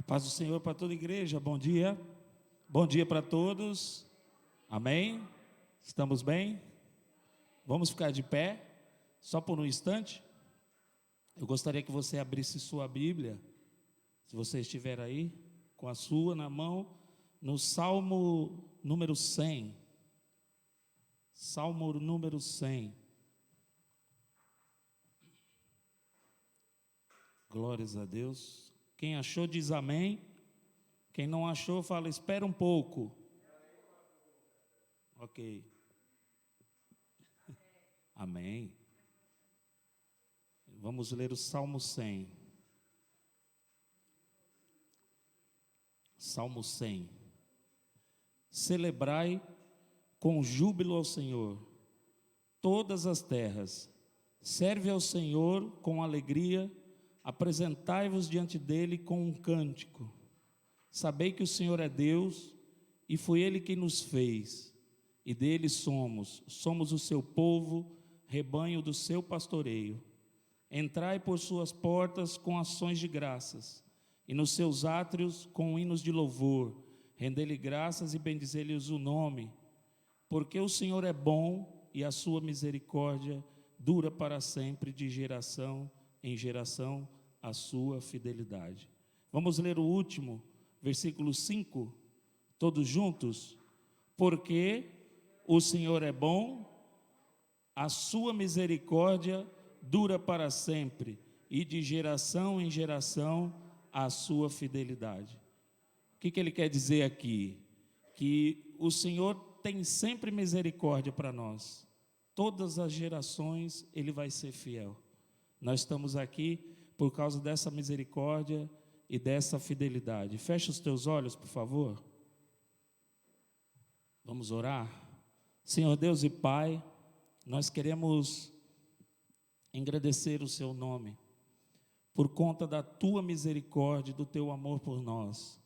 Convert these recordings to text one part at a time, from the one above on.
Paz do Senhor para toda a igreja, bom dia. Bom dia para todos, amém? Estamos bem? Vamos ficar de pé, só por um instante. Eu gostaria que você abrisse sua Bíblia, se você estiver aí, com a sua na mão, no Salmo número 100. Salmo número 100. Glórias a Deus. Quem achou diz amém. Quem não achou fala, espera um pouco. Ok. Amém. Vamos ler o Salmo 100. Salmo 100. Celebrai com júbilo ao Senhor todas as terras. Serve ao Senhor com alegria. Apresentai-vos diante dele com um cântico. Sabei que o Senhor é Deus, e foi Ele quem nos fez, e dele somos o seu povo, rebanho do seu pastoreio. Entrai por suas portas com ações de graças, e nos seus átrios com hinos de louvor. Rendei-lhe graças e bendizei-lhes o nome, porque o Senhor é bom, e a sua misericórdia dura para sempre, de geração em geração, a sua fidelidade. Vamos ler o último, versículo 5, todos juntos. Porque o Senhor é bom, a sua misericórdia dura para sempre, e de geração em geração, a sua fidelidade. O que ele quer dizer aqui? Que o Senhor tem sempre misericórdia para nós. Todas as gerações Ele vai ser fiel. Nós estamos aqui por causa dessa misericórdia e dessa fidelidade. Fecha os teus olhos, por favor. Vamos orar. Senhor Deus e Pai, nós queremos agradecer o Seu nome, por conta da Tua misericórdia e do Teu amor por nós.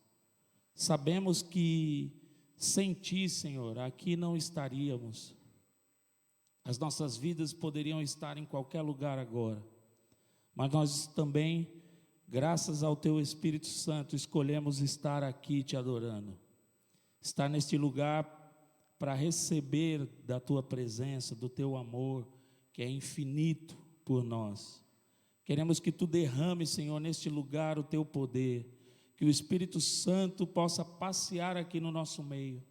Sabemos que sem Ti, Senhor, aqui não estaríamos. As nossas vidas poderiam estar em qualquer lugar agora. Mas nós também, graças ao Teu Espírito Santo, escolhemos estar aqui Te adorando. Estar neste lugar para receber da Tua presença, do Teu amor, que é infinito por nós. Queremos que Tu derrame, Senhor, neste lugar o Teu poder. Que o Espírito Santo possa passear aqui no nosso meio.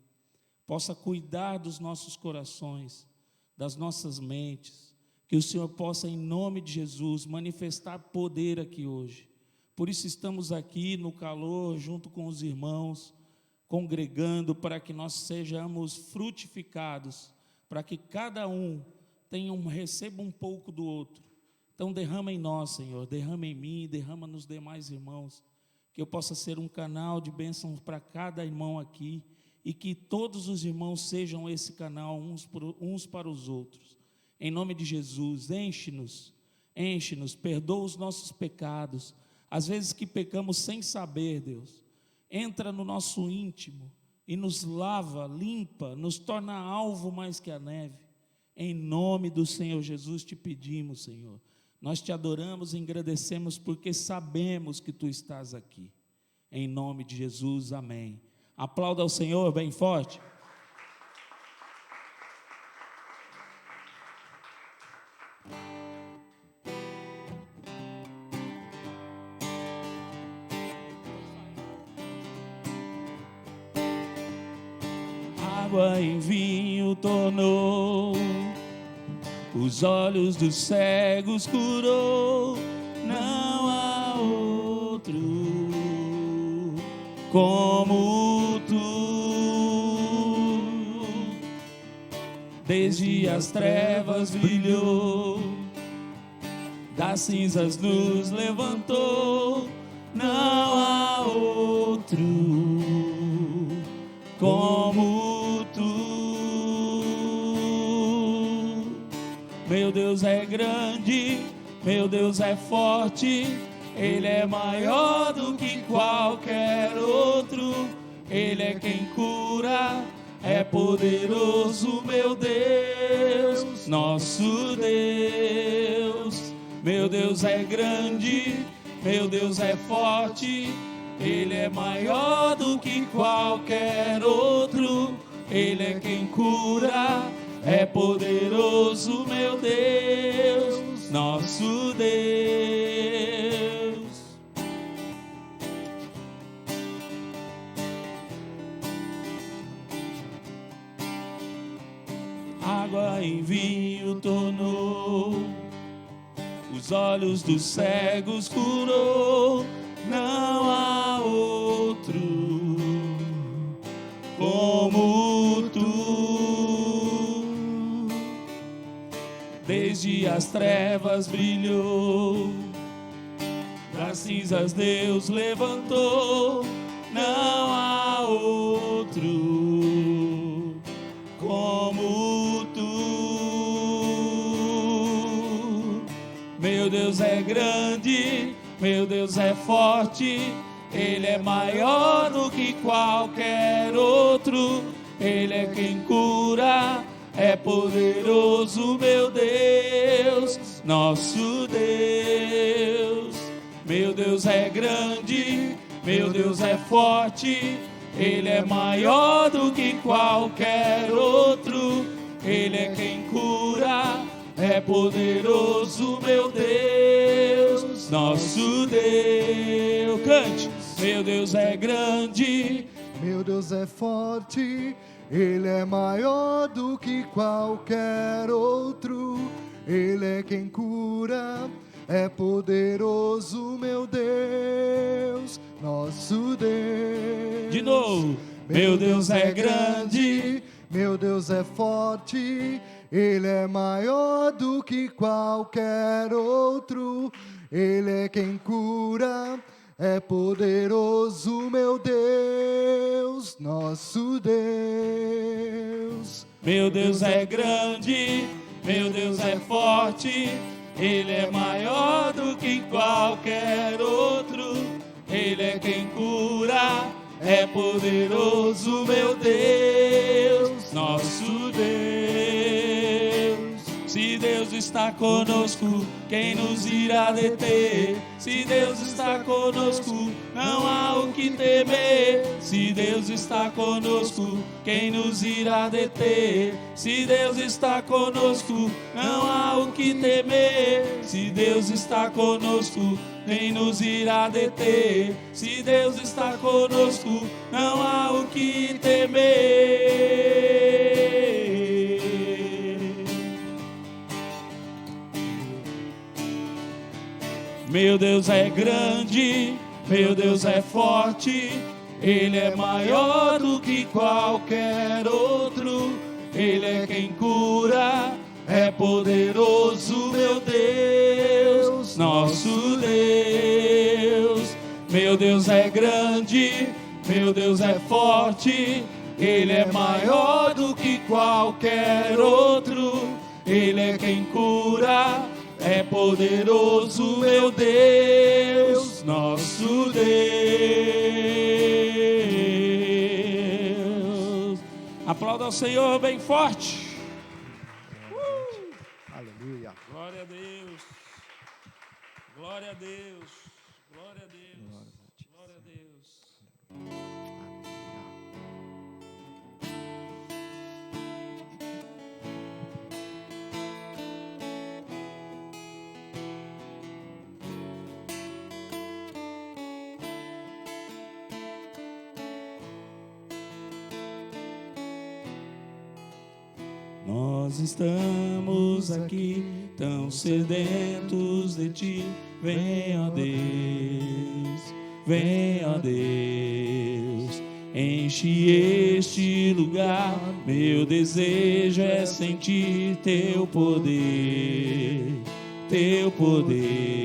Possa cuidar dos nossos corações, das nossas mentes. Que o Senhor possa, em nome de Jesus, manifestar poder aqui hoje. Por isso estamos aqui no calor, junto com os irmãos, congregando para que nós sejamos frutificados, para que cada um receba um pouco do outro. Então derrama em nós, Senhor, derrama em mim, derrama nos demais irmãos, que eu possa ser um canal de bênção para cada irmão aqui, e que todos os irmãos sejam esse canal uns para os outros. Em nome de Jesus, enche-nos, perdoa os nossos pecados, às vezes que pecamos sem saber, Deus, entra no nosso íntimo e nos lava, limpa, nos torna alvo mais que a neve. Em nome do Senhor Jesus te pedimos, Senhor, nós te adoramos e agradecemos porque sabemos que Tu estás aqui. Em nome de Jesus, amém. Aplauda ao Senhor bem forte. Água em vinho tornou, os olhos dos cegos curou. Não há outro como Tu. Desde as trevas brilhou, das cinzas nos levantou. Não há outro como Tu. Meu Deus é grande, meu Deus é forte, Ele é maior do que qualquer outro. Ele é quem cura, é poderoso, meu Deus, nosso Deus. Meu Deus é grande, meu Deus é forte, Ele é maior do que qualquer outro. Ele é quem cura, é poderoso, meu Deus, nosso Deus. Água em vinho tornou, os olhos dos cegos curou. Não há outro como tu. Desde as trevas brilhou, das cinzas Deus levantou. Não há outro como tu. Meu Deus é grande, meu Deus é forte, Ele é maior do que qualquer outro. Ele é quem cura, é poderoso, meu Deus, nosso Deus. Meu Deus é grande, meu Deus é forte, Ele é maior do que qualquer outro. Ele é quem cura, é poderoso, meu Deus, nosso Deus. Cante. Meu Deus é grande, meu Deus é forte, Ele é maior do que qualquer outro. Ele é quem cura, é poderoso, meu Deus, nosso Deus. De novo. Meu Deus é grande, meu Deus é forte, Ele é maior do que qualquer outro. Ele é quem cura, é poderoso, meu Deus, nosso Deus. Meu Deus é grande, meu Deus é forte, Ele é maior do que qualquer outro. Ele é quem cura, é poderoso, meu Deus, nosso Deus. Se Deus está conosco, quem nos irá deter? Se Deus está conosco, não há o que temer. Se Deus está conosco, quem nos irá deter? Se Deus está conosco, não há o que temer. Se Deus está conosco, quem nos irá deter? Se Deus está conosco, não há o que temer. Meu Deus é grande, meu Deus é forte, Ele é maior do que qualquer outro. Ele é quem cura, é poderoso, meu Deus, nosso Deus. Meu Deus é grande, meu Deus é forte, Ele é maior do que qualquer outro. Ele é quem cura, é poderoso, meu Deus, nosso Deus. Aplauda ao Senhor bem forte. Aleluia. Glória a Deus. Glória a Deus. Glória a Deus. Glória a Deus. Nós estamos aqui tão sedentos de Ti. Vem, ó Deus, vem, ó Deus, enche este lugar. Meu desejo é sentir Teu poder, Teu poder.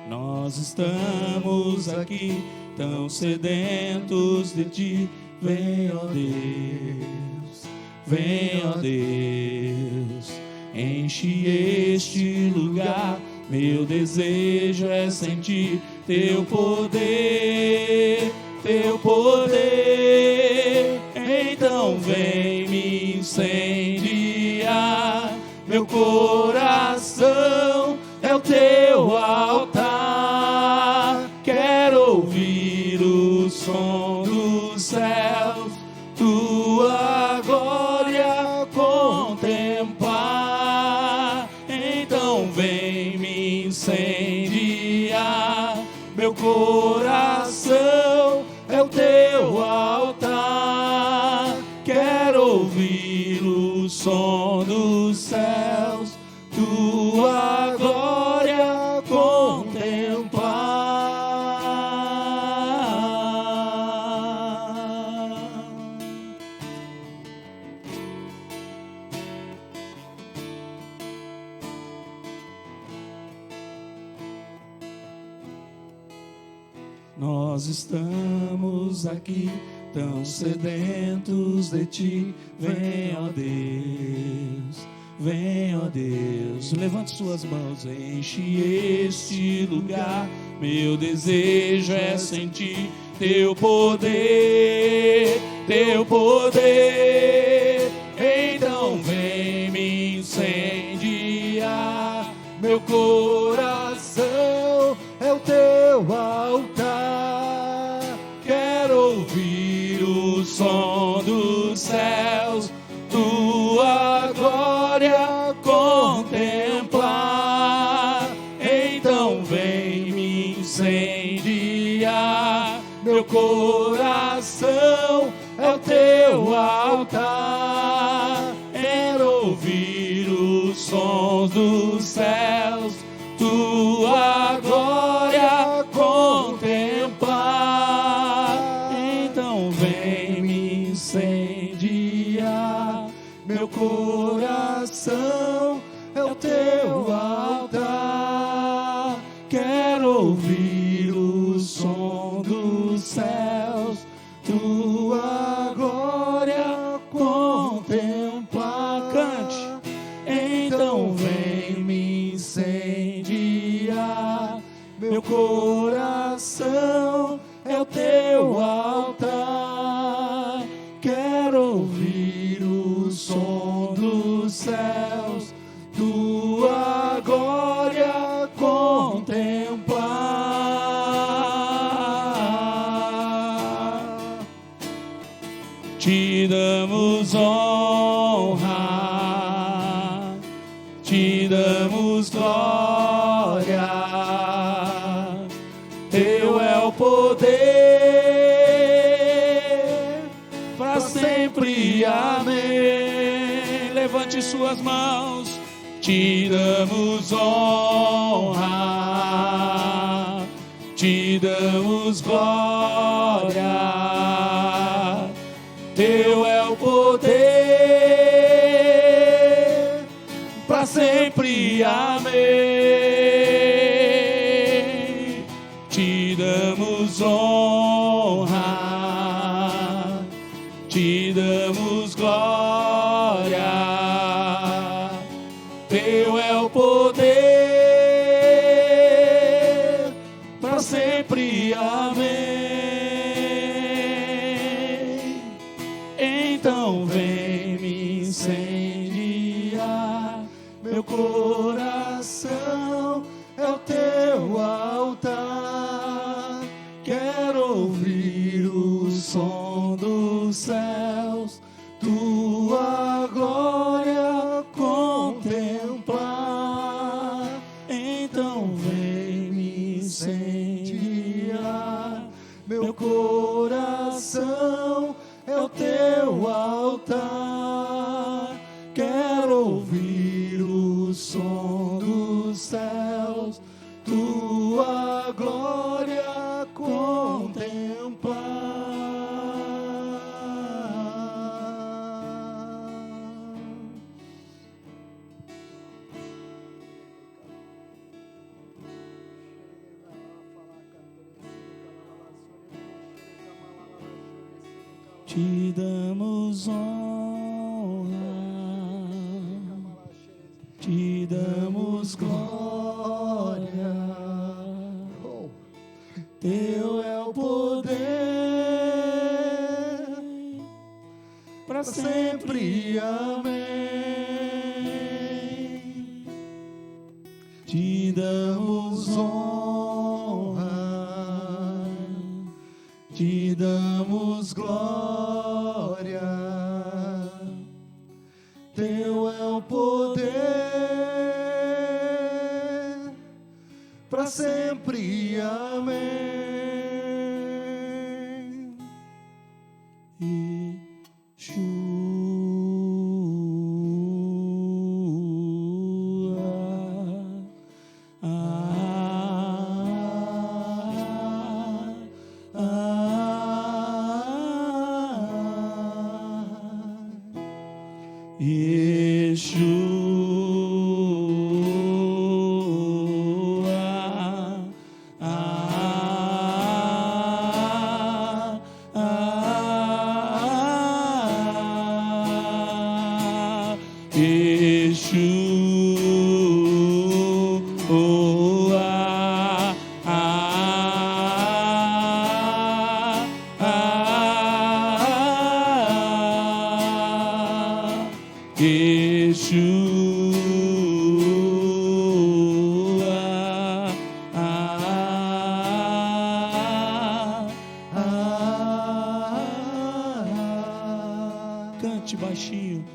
Nós estamos aqui tão sedentos de Ti. Vem, ó Deus, vem, ó Deus, enche este lugar. Meu desejo é sentir Teu poder, Teu poder. Então vem, meu coração é o teu altar. Quero ouvir o som dos céus, tua glória contemplar. Então vem me incendiar, meu coração é o teu altar. Quero ouvir o som dos céus, tua glória contemplar. Nós estamos aqui tão sedentos de ti. Vem, ó Deus, vem, ó Deus. Levante suas mãos, enche este lugar. Meu desejo é sentir teu poder, teu poder. Então vem me incendiar, meu coração é o teu altar. Quero ouvir o som dos céus, tua glória contemplar. Então vem me incendiar, meu coração é o teu altar. Quero ouvir os sons dos céus, tua glória contemplar. Então vem me incendiar, meu coração é o teu altar. Quero ouvir o som dos céus, tua glória contemplar. Cante. Então vem me incendiar, meu coração é o teu altar. Quero ouvir o som dos céus, tua glória contemplar. Te damos honra, te damos glória. Teu é o poder, para sempre, amém. Levante suas mãos, te damos honra, te damos glória. Teu é o poder, para sempre, amém. Te damos honra, te damos glória. Teu é o poder, para sempre, amém. Então vem me incendiar, meu coração é o teu altar. Quero ouvir o som dos céus, tua glória contemplar. Então vem me incendiar, meu coração é o teu altar. Quero ouvir o som dos céus, tua glória contemplar. Te damos honra, te damos glória. Teu é o poder, para sempre, amém. honra, te damos glória. Teu é o poder para sempre. Amém. Cante baixinho.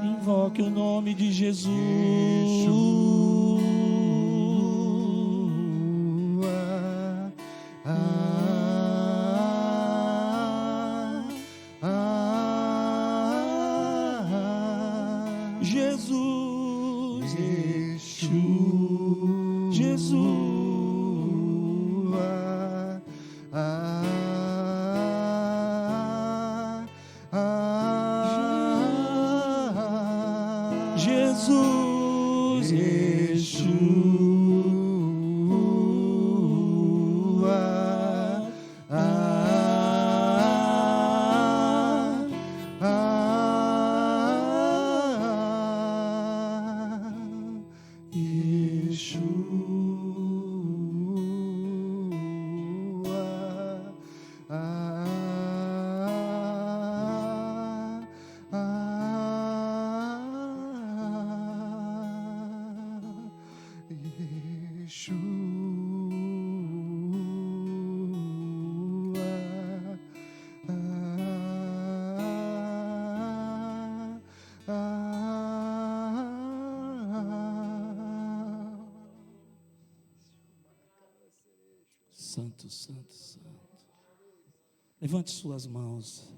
Invoque o nome de Jesus. Jesus, Jesus. Jesus, Santo, santo, santo. Levante suas mãos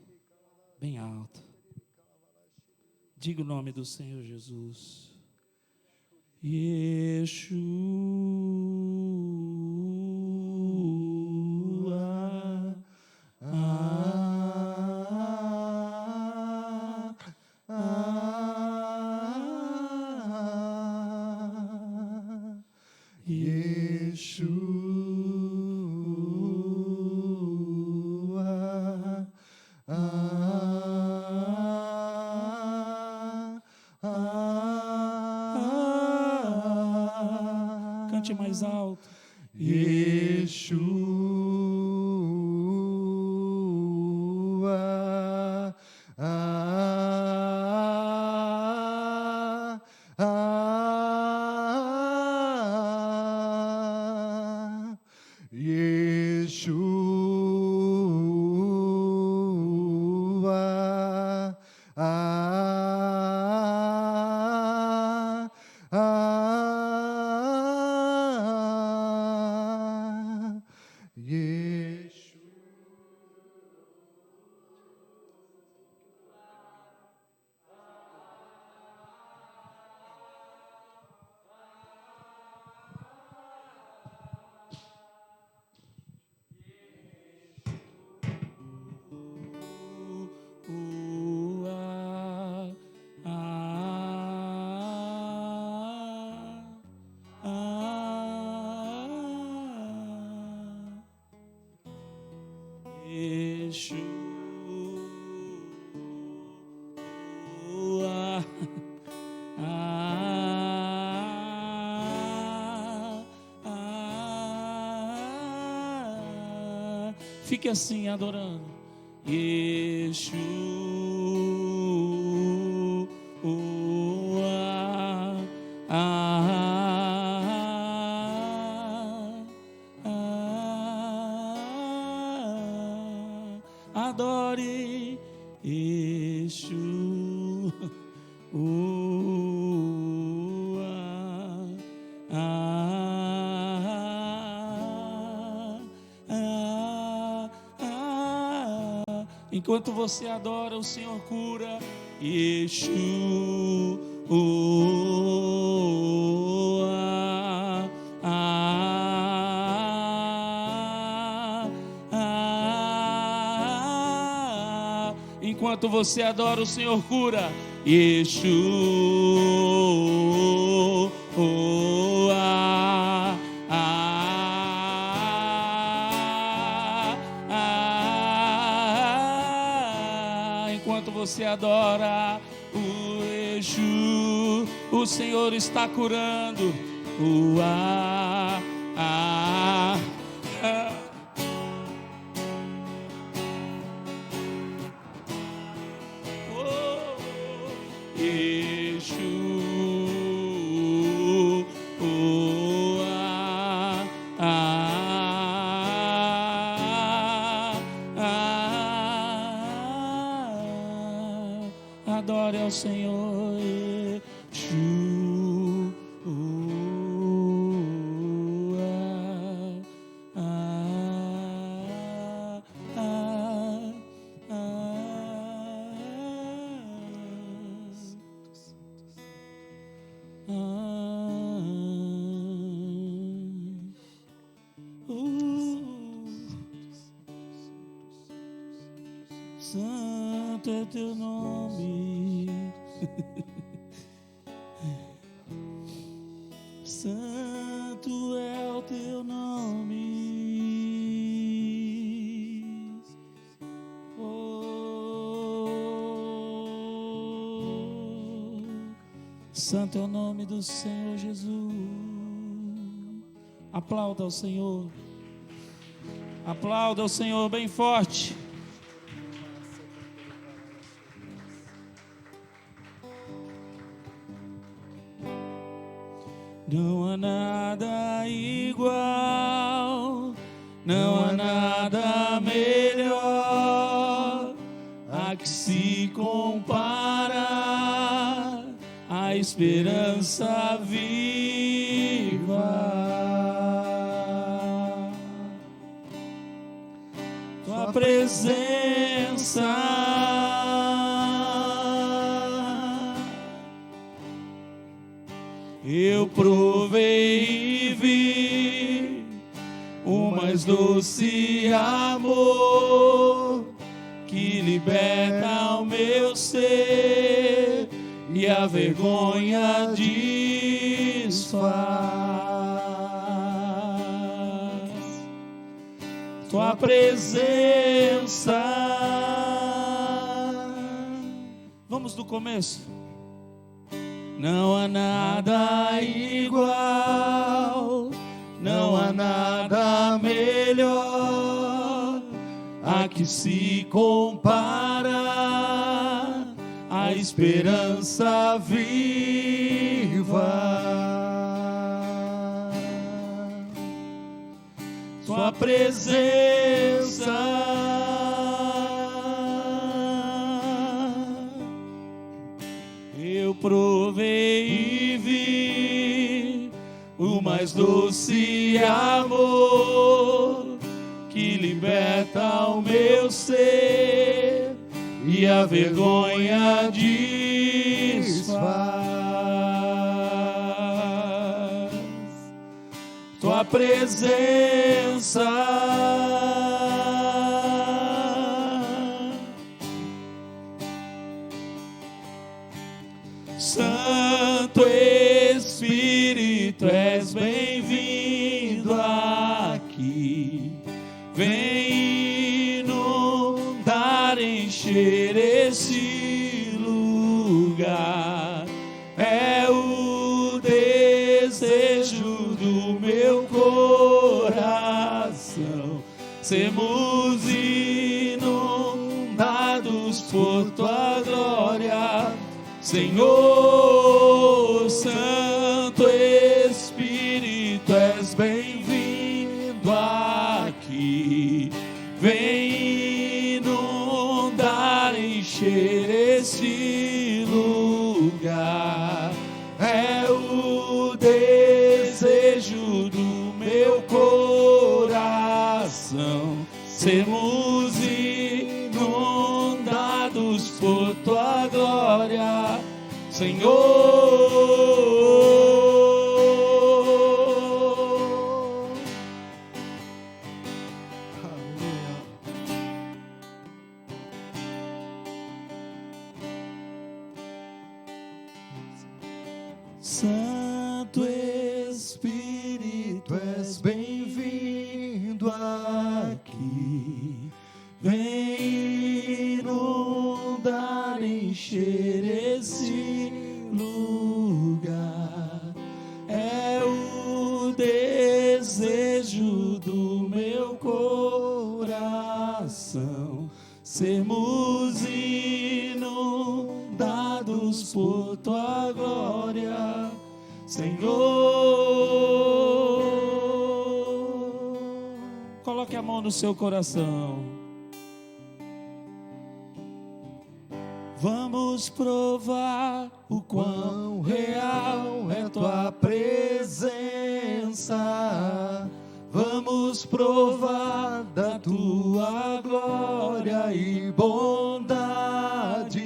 bem alto. Diga o nome do Senhor Jesus. Yeshua. Cante mais alto. Yeshua. Fique assim adorando. Yeshua, adore Yeshua, enquanto você adora, o Senhor cura. Yeshua, enquanto você adora, o Senhor cura. Yeshua, enquanto você adora o Yeshua, o Senhor está curando. Adore ao Senhor. Santo é teu nome, santo é o teu nome, santo é o nome do Senhor Jesus. Aplauda ao Senhor, aplauda ao Senhor bem forte. Não há nada igual, não há nada melhor, a que se compara a esperança viva. Tua presença eu provei e vi o mais doce amor que liberta o meu ser e a vergonha desfaz. Tua presença. Vamos do começo. Não há nada igual, não há nada melhor, a que se compara a esperança viva. Tua presença eu provei e vi o mais doce amor que liberta o meu ser e a vergonha desfaz. Tua presença Santo Espírito, és bem-vindo aqui. Vem inundar, encher esse lugar. É o desejo do meu coração. Sermos Senhor, Santo Espírito, és bem-vindo aqui. Vem inundar, encher esse lugar. É o desejo do meu coração, sermos inundados por tua glória, Senhor. Santo Espírito, és bem-vindo aqui. Vem inundar, encher esse lugar. É o desejo do meu coração, sermos inundados por tua glória, Senhor. Coloque a mão no seu coração. Vamos provar o quão real é tua presença. Vamos provar da tua glória e bondade.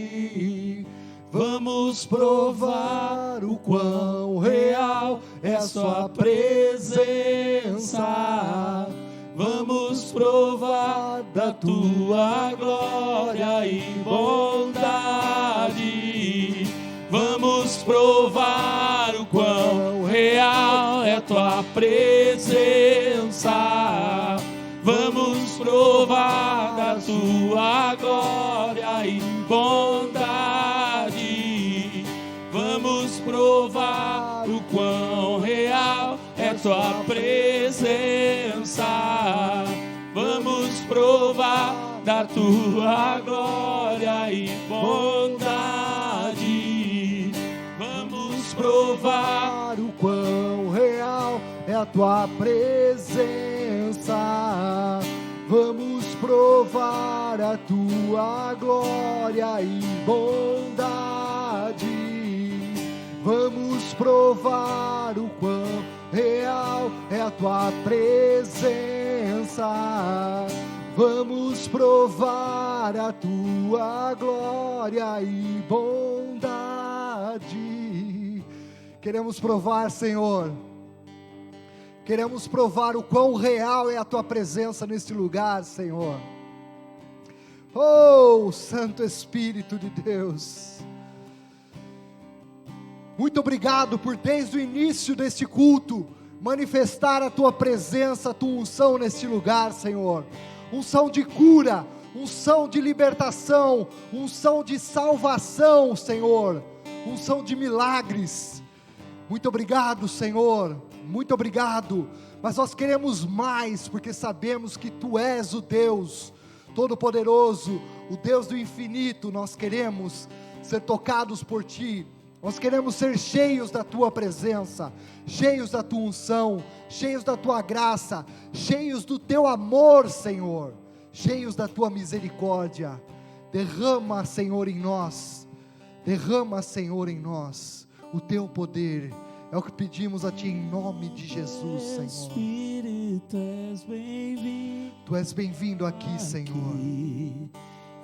Vamos provar o quão real é a sua presença. Vamos provar da tua glória e bondade. Vamos provar o quão real é a tua presença. Vamos provar da tua glória e bondade. Vamos provar o quão real é tua presença. Vamos provar da tua glória e bondade. Vamos provar o quão real é a tua presença. Vamos provar a tua glória e bondade. Vamos provar o quão real é a tua presença. Vamos provar a tua glória e bondade. Queremos provar, Senhor. Queremos provar o quão real é a tua presença neste lugar, Senhor. Oh, Santo Espírito de Deus. Muito obrigado por desde o início deste culto manifestar a tua presença, a tua unção neste lugar, Senhor. Unção de cura, unção de libertação, unção de salvação, Senhor. Unção de milagres. Muito obrigado, Senhor. Muito obrigado. Mas nós queremos mais, porque sabemos que tu és o Deus Todo-Poderoso, o Deus do infinito. Nós queremos ser tocados por ti. Nós queremos ser cheios da tua presença, cheios da tua unção, cheios da tua graça, cheios do teu amor, Senhor, cheios da tua misericórdia. Derrama, Senhor, em nós, derrama, Senhor, em nós o teu poder. É o que pedimos a ti em nome de Jesus, Senhor. Espírito, és bem-vindo. Tu és bem-vindo aqui, Senhor.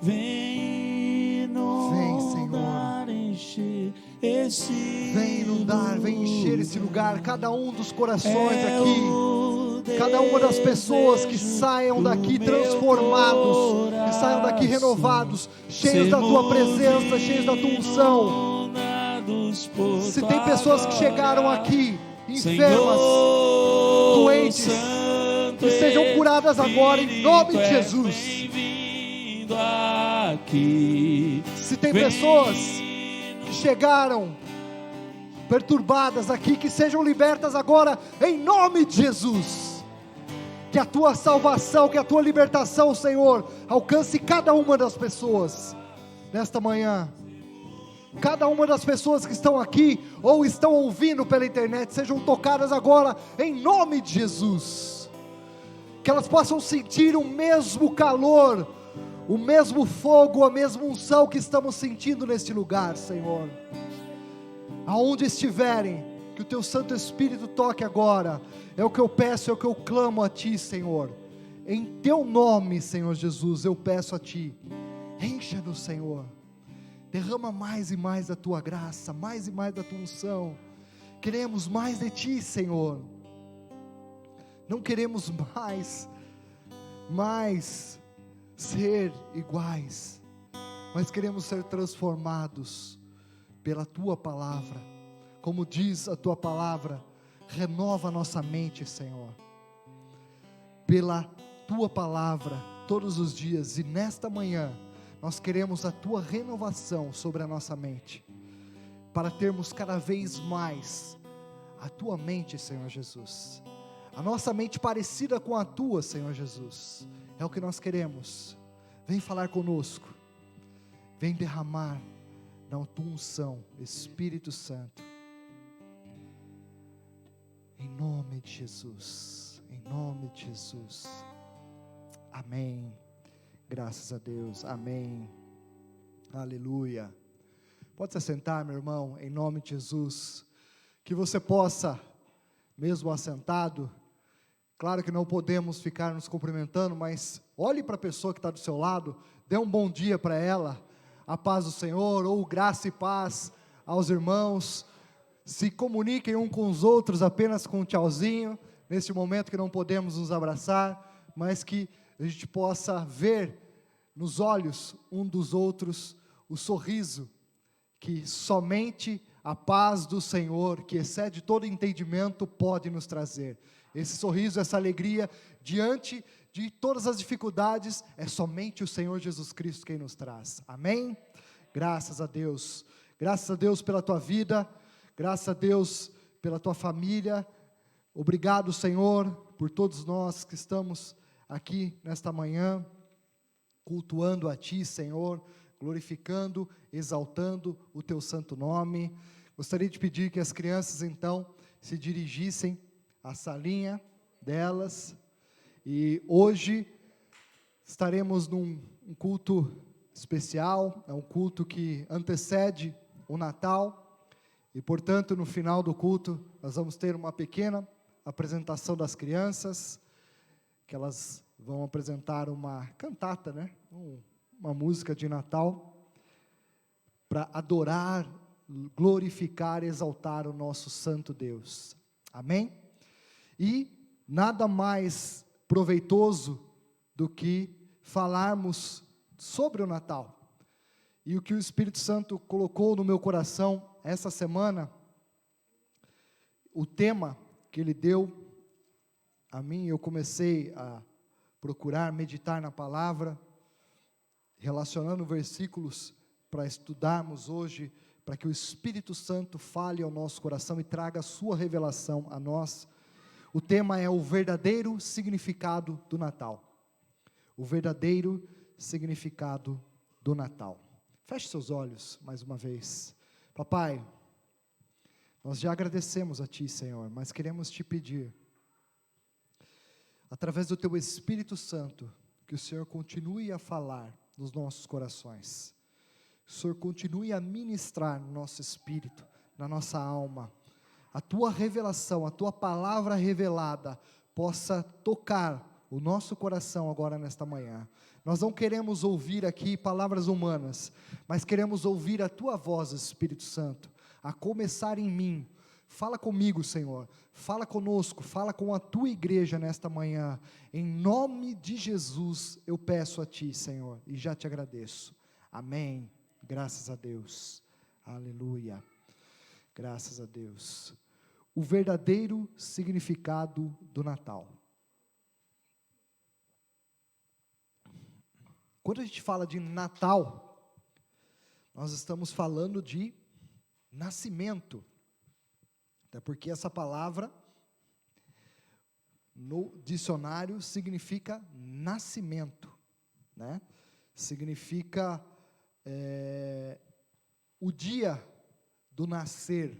Vem inundar, encher esse vem inundar, vem encher esse lugar, cada um dos corações aqui, cada uma das pessoas que saiam daqui transformados, que saiam daqui renovados, cheios da tua presença, cheios da tua unção. Se tem pessoas que chegaram aqui enfermas, doentes, que sejam curadas agora em nome de Jesus. Se tem pessoas que chegaram perturbadas aqui, que sejam libertas agora em nome de Jesus. Que a tua salvação, que a tua libertação, Senhor, alcance cada uma das pessoas nesta manhã. cada uma das pessoas que estão aqui ou estão ouvindo pela internet sejam tocadas agora em nome de Jesus. Que elas possam sentir o mesmo calor, o mesmo fogo, a mesma unção que estamos sentindo neste lugar, Senhor. Aonde estiverem, que o Teu Santo Espírito toque agora. É o que eu peço, é o que eu clamo a Ti, Senhor. Em Teu nome, Senhor Jesus, eu peço a Ti. Encha-nos, Senhor. Derrama mais e mais da Tua graça, mais e mais da Tua unção. Queremos mais de Ti, Senhor. Não queremos mais ser iguais, mas queremos ser transformados pela Tua palavra. Como diz a Tua palavra, renova a nossa mente, Senhor, pela Tua palavra, todos os dias, e nesta manhã, nós queremos a Tua renovação sobre a nossa mente, para termos cada vez mais a Tua mente, Senhor Jesus, a nossa mente parecida com a Tua, Senhor Jesus, é o que nós queremos. Vem falar conosco, vem derramar na Tua unção, Espírito Santo, em nome de Jesus, em nome de Jesus, amém, graças a Deus, amém, aleluia. Pode se assentar, meu irmão, em nome de Jesus, que você possa, mesmo assentado, claro que não podemos ficar nos cumprimentando, mas olhe para a pessoa que está do seu lado, dê um bom dia para ela, a paz do Senhor, ou graça e paz aos irmãos. Se comuniquem um com os outros apenas com um tchauzinho, neste momento que não podemos nos abraçar, mas que a gente possa ver nos olhos um dos outros o sorriso que somente a paz do Senhor, que excede todo entendimento, pode nos trazer. Esse sorriso, essa alegria, diante de todas as dificuldades, é somente o Senhor Jesus Cristo quem nos traz, amém? Graças a Deus pela tua vida, graças a Deus pela tua família, obrigado, Senhor, por todos nós que estamos aqui nesta manhã, cultuando a Ti, Senhor, glorificando, exaltando o Teu santo nome. Gostaria de pedir que as crianças então se dirigissem à salinha delas, e hoje estaremos num culto especial, é um culto que antecede o Natal, e portanto no final do culto nós vamos ter uma pequena apresentação das crianças, que elas vão apresentar uma cantata, né? Uma música de Natal, para adorar, glorificar, exaltar o nosso santo Deus, amém? E nada mais proveitoso do que falarmos sobre o Natal, e o que o Espírito Santo colocou no meu coração essa semana, o tema que Ele deu a mim, eu comecei a procurar meditar na palavra, relacionando versículos para estudarmos hoje, para que o Espírito Santo fale ao nosso coração e traga a sua revelação a nós. O tema é o verdadeiro significado do Natal. O verdadeiro significado do Natal. Feche seus olhos mais uma vez. Papai, nós já agradecemos a Ti, Senhor, mas queremos Te pedir, através do Teu Espírito Santo, que o Senhor continue a falar nos nossos corações. Que o Senhor continue a ministrar no nosso espírito, na nossa alma. A Tua revelação, a Tua palavra revelada, possa tocar o nosso coração agora nesta manhã. Nós não queremos ouvir aqui palavras humanas, mas queremos ouvir a Tua voz, Espírito Santo, a começar em mim. Fala comigo, Senhor, fala conosco, fala com a Tua igreja nesta manhã, em nome de Jesus, eu peço a Ti, Senhor, e já Te agradeço, amém, graças a Deus, aleluia, graças a Deus. O verdadeiro significado do Natal. Quando a gente fala de Natal, nós estamos falando de nascimento, até porque essa palavra, no dicionário, significa nascimento, né? Significa o dia do nascer.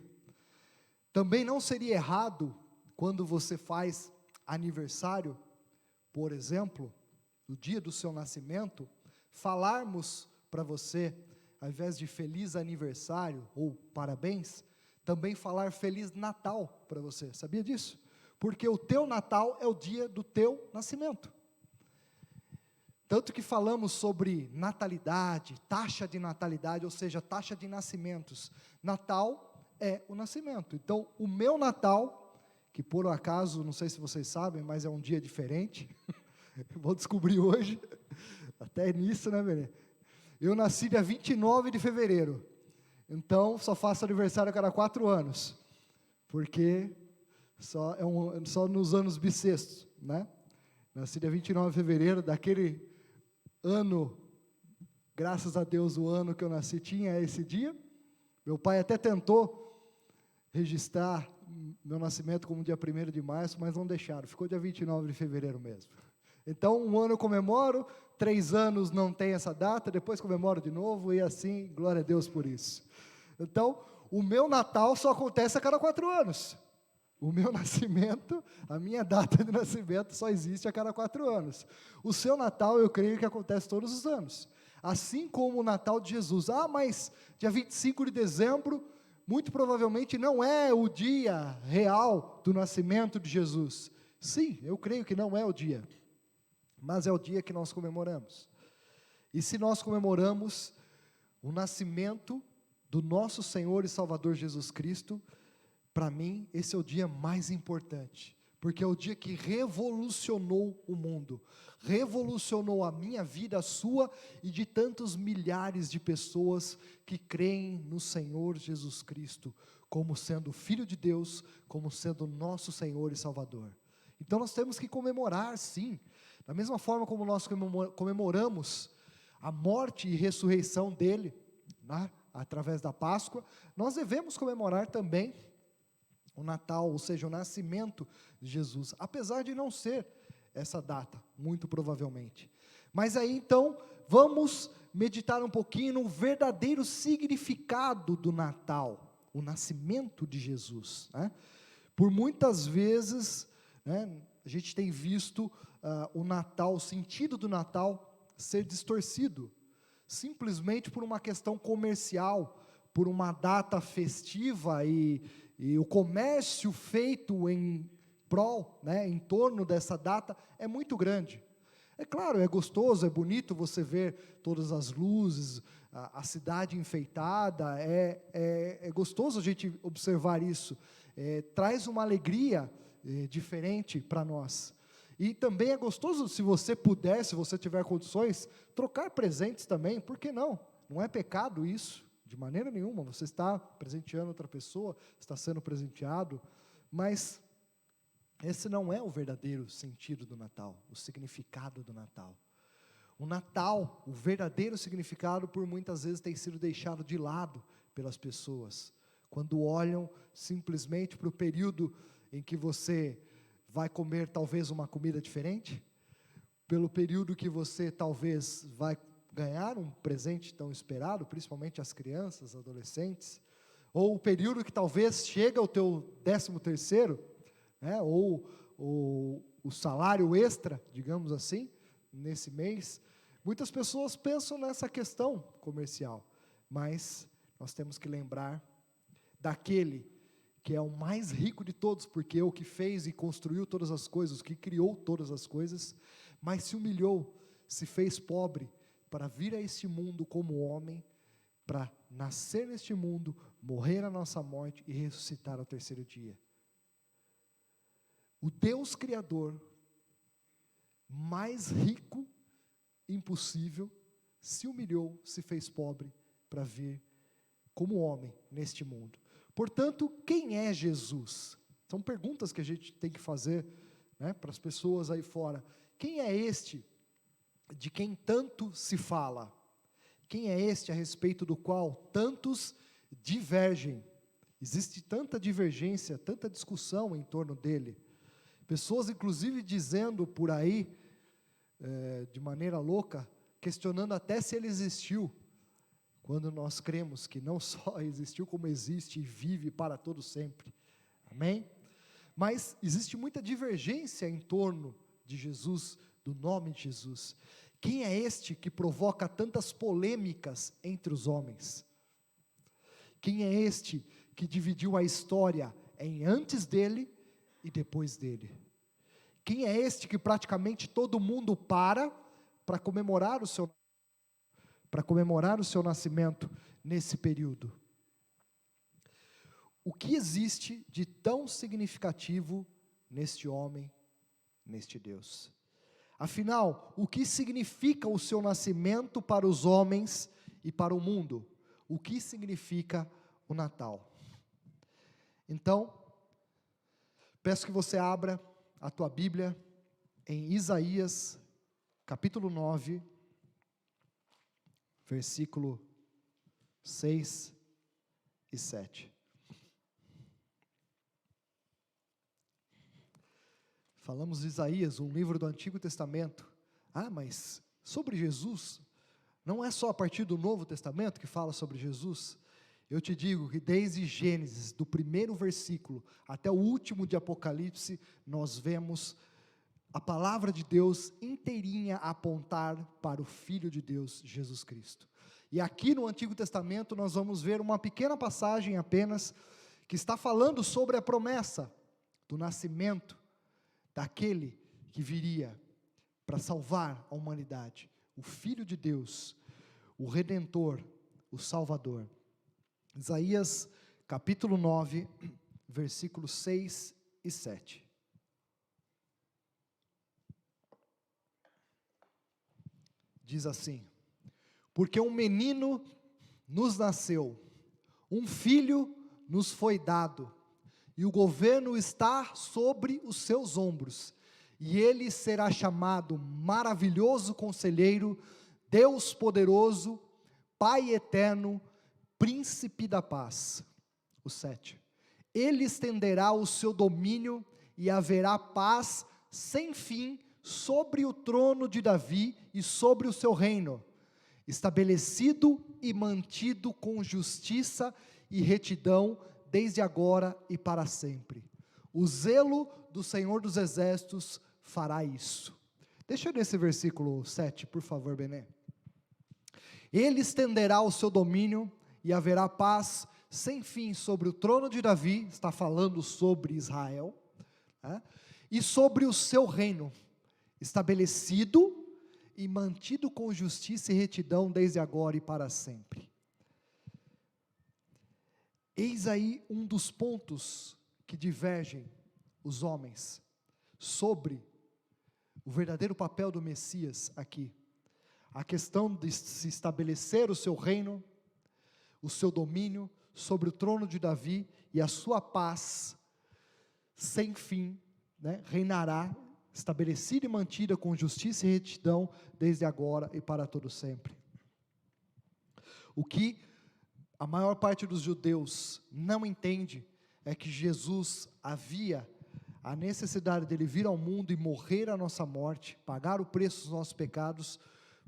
Também não seria errado, quando você faz aniversário, por exemplo, no dia do seu nascimento, falarmos para você, ao invés de feliz aniversário ou parabéns, também falar feliz Natal para você. Sabia disso? Porque o teu Natal é o dia do teu nascimento. Tanto que falamos sobre natalidade, taxa de natalidade, ou seja, taxa de nascimentos. Natal é o nascimento. Então, o meu Natal, que por acaso, não sei se vocês sabem, mas é um dia diferente, vou descobrir hoje, até nisso, né, Benê? Eu nasci dia 29 de fevereiro, então só faço aniversário a cada 4 anos, porque só nos anos bissextos, né? Nasci dia 29 de fevereiro, daquele ano, graças a Deus, o ano que eu nasci tinha esse dia. Meu pai até tentou registrar meu nascimento como dia 1º de março, mas não deixaram, ficou dia 29 de fevereiro mesmo. Então, um ano eu comemoro, 3 anos não tem essa data, depois comemoro de novo, e assim, glória a Deus por isso. Então, o meu Natal só acontece a cada 4 anos. O meu nascimento, a minha data de nascimento só existe a cada 4 anos. O seu Natal, eu creio que acontece todos os anos. Assim como o Natal de Jesus. Ah, mas dia 25 de dezembro, muito provavelmente não é o dia real do nascimento de Jesus. Sim, eu creio que não é o dia, mas é o dia que nós comemoramos. E se nós comemoramos o nascimento do nosso Senhor e Salvador Jesus Cristo, para mim, esse é o dia mais importante, porque é o dia que revolucionou o mundo, revolucionou a minha vida, a sua, e de tantos milhares de pessoas que creem no Senhor Jesus Cristo, como sendo Filho de Deus, como sendo nosso Senhor e Salvador. Então nós temos que comemorar, sim, da mesma forma como nós comemoramos a morte e ressurreição dele, né, através da Páscoa, nós devemos comemorar também o Natal, ou seja, o nascimento de Jesus, apesar de não ser essa data, muito provavelmente. Mas aí então, vamos meditar um pouquinho no verdadeiro significado do Natal, o nascimento de Jesus, né? Por muitas vezes, né, a gente tem visto o Natal, o sentido do Natal ser distorcido, simplesmente por uma questão comercial, por uma data festiva e o comércio feito em prol, né, em torno dessa data é muito grande. É claro, é gostoso, é bonito você ver todas as luzes, a cidade enfeitada, é gostoso a gente observar isso, traz uma alegria diferente para nós. E também é gostoso, se você puder, se você tiver condições, trocar presentes também, por que não? Não é pecado isso. De maneira nenhuma, você está presenteando outra pessoa, está sendo presenteado, mas esse não é o verdadeiro sentido do Natal, o significado do Natal. O Natal, o verdadeiro significado, por muitas vezes tem sido deixado de lado pelas pessoas, quando olham simplesmente para o período em que você vai comer talvez uma comida diferente, pelo período que você talvez vai ganhar um presente tão esperado, principalmente as crianças, adolescentes, ou o período que talvez chega ao teu 13º, né, ou o salário extra, digamos assim, nesse mês. Muitas pessoas pensam nessa questão comercial, mas nós temos que lembrar daquele que é o mais rico de todos, porque é o que fez e construiu todas as coisas, o que criou todas as coisas, mas se humilhou, se fez pobre, para vir a este mundo como homem, para nascer neste mundo, morrer a nossa morte e ressuscitar ao 3º dia. O Deus Criador, mais rico impossível, se humilhou, se fez pobre, para vir como homem neste mundo. Portanto, quem é Jesus? São perguntas que a gente tem que fazer, né, para as pessoas aí fora. Quem é este de quem tanto se fala? Quem é este a respeito do qual tantos divergem? Existe tanta divergência, tanta discussão em torno dele. Pessoas inclusive dizendo por aí, de maneira louca, questionando até se ele existiu. quando nós cremos que não só existiu, como existe e vive para todo sempre. Amém? Mas existe muita divergência em torno de Jesus, do nome de Jesus. Quem é este que provoca tantas polêmicas entre os homens? Quem é este que dividiu a história em antes dele e depois dele? Quem é este que praticamente todo mundo para comemorar o seu nascimento nesse período? O que existe de tão significativo neste homem, neste Deus? Afinal, o que significa o seu nascimento para os homens e para o mundo? O que significa o Natal? Então, peço que você abra a tua Bíblia em Isaías, capítulo 9, versículo 6 e 7. Falamos de Isaías, um livro do Antigo Testamento. Mas sobre Jesus, não é só a partir do Novo Testamento que fala sobre Jesus? Eu te digo que desde Gênesis, do primeiro versículo até o último de Apocalipse, nós vemos a palavra de Deus inteirinha apontar para o Filho de Deus, Jesus Cristo. E aqui no Antigo Testamento nós vamos ver uma pequena passagem apenas, que está falando sobre a promessa do nascimento daquele que viria para salvar a humanidade, o Filho de Deus, o Redentor, o Salvador. Isaías capítulo 9, versículos 6 e 7. Diz assim: porque um menino nos nasceu, um filho nos foi dado, e o governo está sobre os seus ombros, e ele será chamado Maravilhoso Conselheiro, Deus Poderoso, Pai Eterno, Príncipe da Paz. O 7. Ele estenderá o seu domínio e haverá paz sem fim sobre o trono de Davi e sobre o seu reino, estabelecido e mantido com justiça e retidão desde agora e para sempre. O zelo do Senhor dos Exércitos fará isso. Deixa eu ler esse versículo 7, por favor, Bené. Ele estenderá o seu domínio e haverá paz sem fim sobre o trono de Davi, está falando sobre Israel, e sobre o seu reino, estabelecido e mantido com justiça e retidão desde agora e para sempre. Eis aí um dos pontos que divergem os homens sobre o verdadeiro papel do Messias aqui. A questão de se estabelecer o seu reino, o seu domínio sobre o trono de Davi e a sua paz sem fim, reinará, estabelecida e mantida com justiça e retidão desde agora e para todo sempre. O que a maior parte dos judeus não entende é que Jesus havia a necessidade dele vir ao mundo e morrer a nossa morte, pagar o preço dos nossos pecados,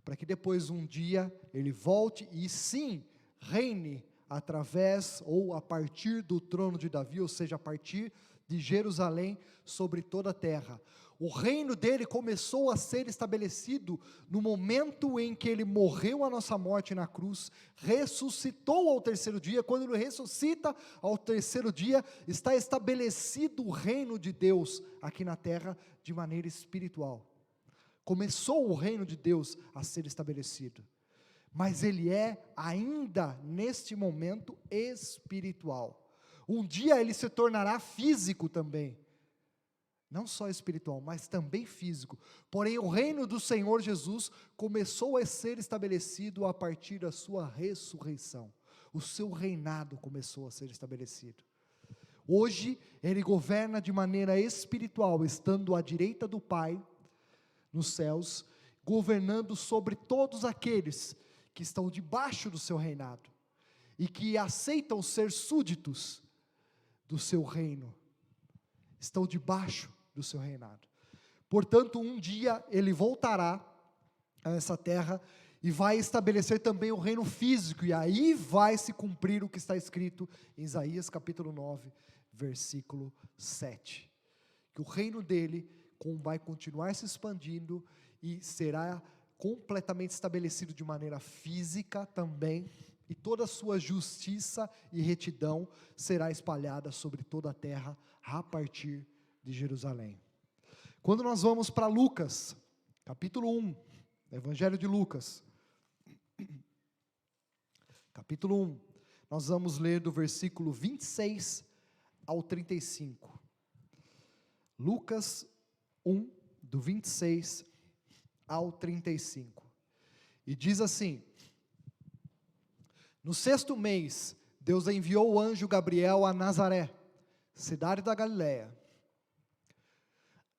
para que depois um dia ele volte e sim reine através ou a partir do trono de Davi, ou seja, a partir de Jerusalém sobre toda a terra. O reino dele começou a ser estabelecido no momento em que ele morreu a nossa morte na cruz, ressuscitou ao terceiro dia. Quando ele ressuscita ao terceiro dia, está estabelecido o reino de Deus aqui na terra de maneira espiritual. Começou o reino de Deus a ser estabelecido, mas ele é ainda neste momento espiritual. Um dia ele se tornará físico também, não só espiritual, mas também físico. Porém, o reino do Senhor Jesus começou a ser estabelecido a partir da sua ressurreição. O seu reinado começou a ser estabelecido. Hoje, ele governa de maneira espiritual, estando à direita do Pai, nos céus, governando sobre todos aqueles que estão debaixo do seu reinado, e que aceitam ser súditos do seu reino, estão debaixo do seu reinado. Portanto, um dia ele voltará a essa terra e vai estabelecer também o reino físico, e aí vai se cumprir o que está escrito em Isaías capítulo 9, versículo 7, que o reino dele vai continuar se expandindo, e será completamente estabelecido de maneira física também, e toda a sua justiça e retidão será espalhada sobre toda a terra, a partir de Jerusalém. Quando nós vamos para Lucas, capítulo 1, Evangelho de Lucas, capítulo 1, nós vamos ler do versículo 26 ao 35. Lucas 1, do 26 ao 35. E diz assim: no 6º mês, Deus enviou o anjo Gabriel a Nazaré, cidade da Galiléia,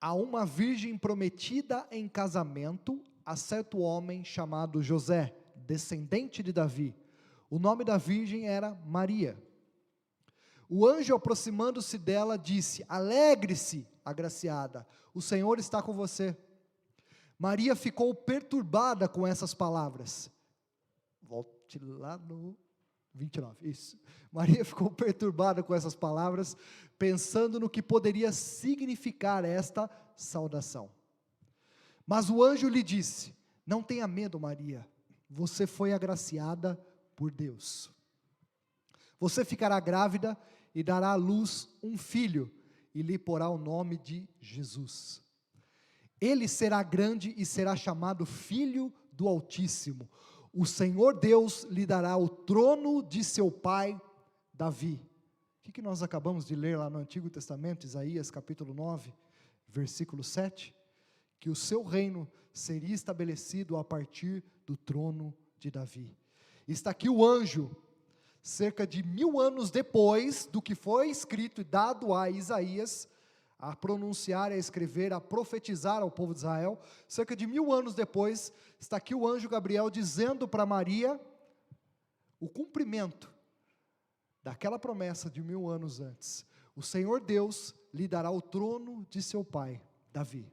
a uma virgem prometida em casamento a certo homem chamado José, descendente de Davi. O nome da virgem era Maria. O anjo, aproximando-se dela, disse: alegre-se, agraciada, o Senhor está com você. Maria ficou perturbada com essas palavras. Volte lá no 29, isso. Maria ficou perturbada com essas palavras, pensando no que poderia significar esta saudação. Mas o anjo lhe disse: não tenha medo, Maria, você foi agraciada por Deus. Você ficará grávida e dará à luz um filho, e lhe porá o nome de Jesus. Ele será grande e será chamado Filho do Altíssimo. O Senhor Deus lhe dará o trono de seu pai Davi. O que nós acabamos de ler lá no Antigo Testamento, Isaías capítulo 9, versículo 7? Que o seu reino seria estabelecido a partir do trono de Davi. Está aqui o anjo, cerca de 1000 anos depois do que foi escrito e dado a Isaías, a pronunciar, a escrever, a profetizar ao povo de Israel. Cerca de 1000 anos depois, está aqui o anjo Gabriel dizendo para Maria o cumprimento daquela promessa de 1000 anos antes. O Senhor Deus lhe dará o trono de seu pai, Davi.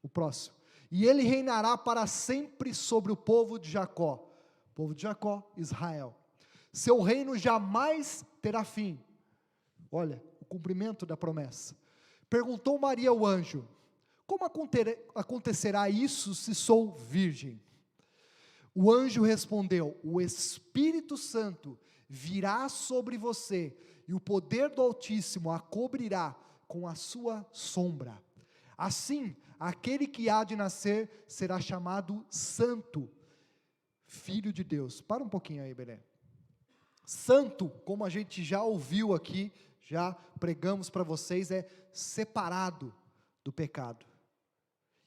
O próximo: e ele reinará para sempre sobre o povo de Jacó. Povo de Jacó, Israel. Seu reino jamais terá fim. Olha, o cumprimento da promessa. Perguntou Maria ao anjo: como acontecerá isso se sou virgem? O anjo respondeu: o Espírito Santo virá sobre você, e o poder do Altíssimo a cobrirá com a sua sombra. Assim, aquele que há de nascer será chamado Santo, Filho de Deus. Para um pouquinho aí, Belém. Santo, como a gente já ouviu aqui, já pregamos para vocês, é separado do pecado.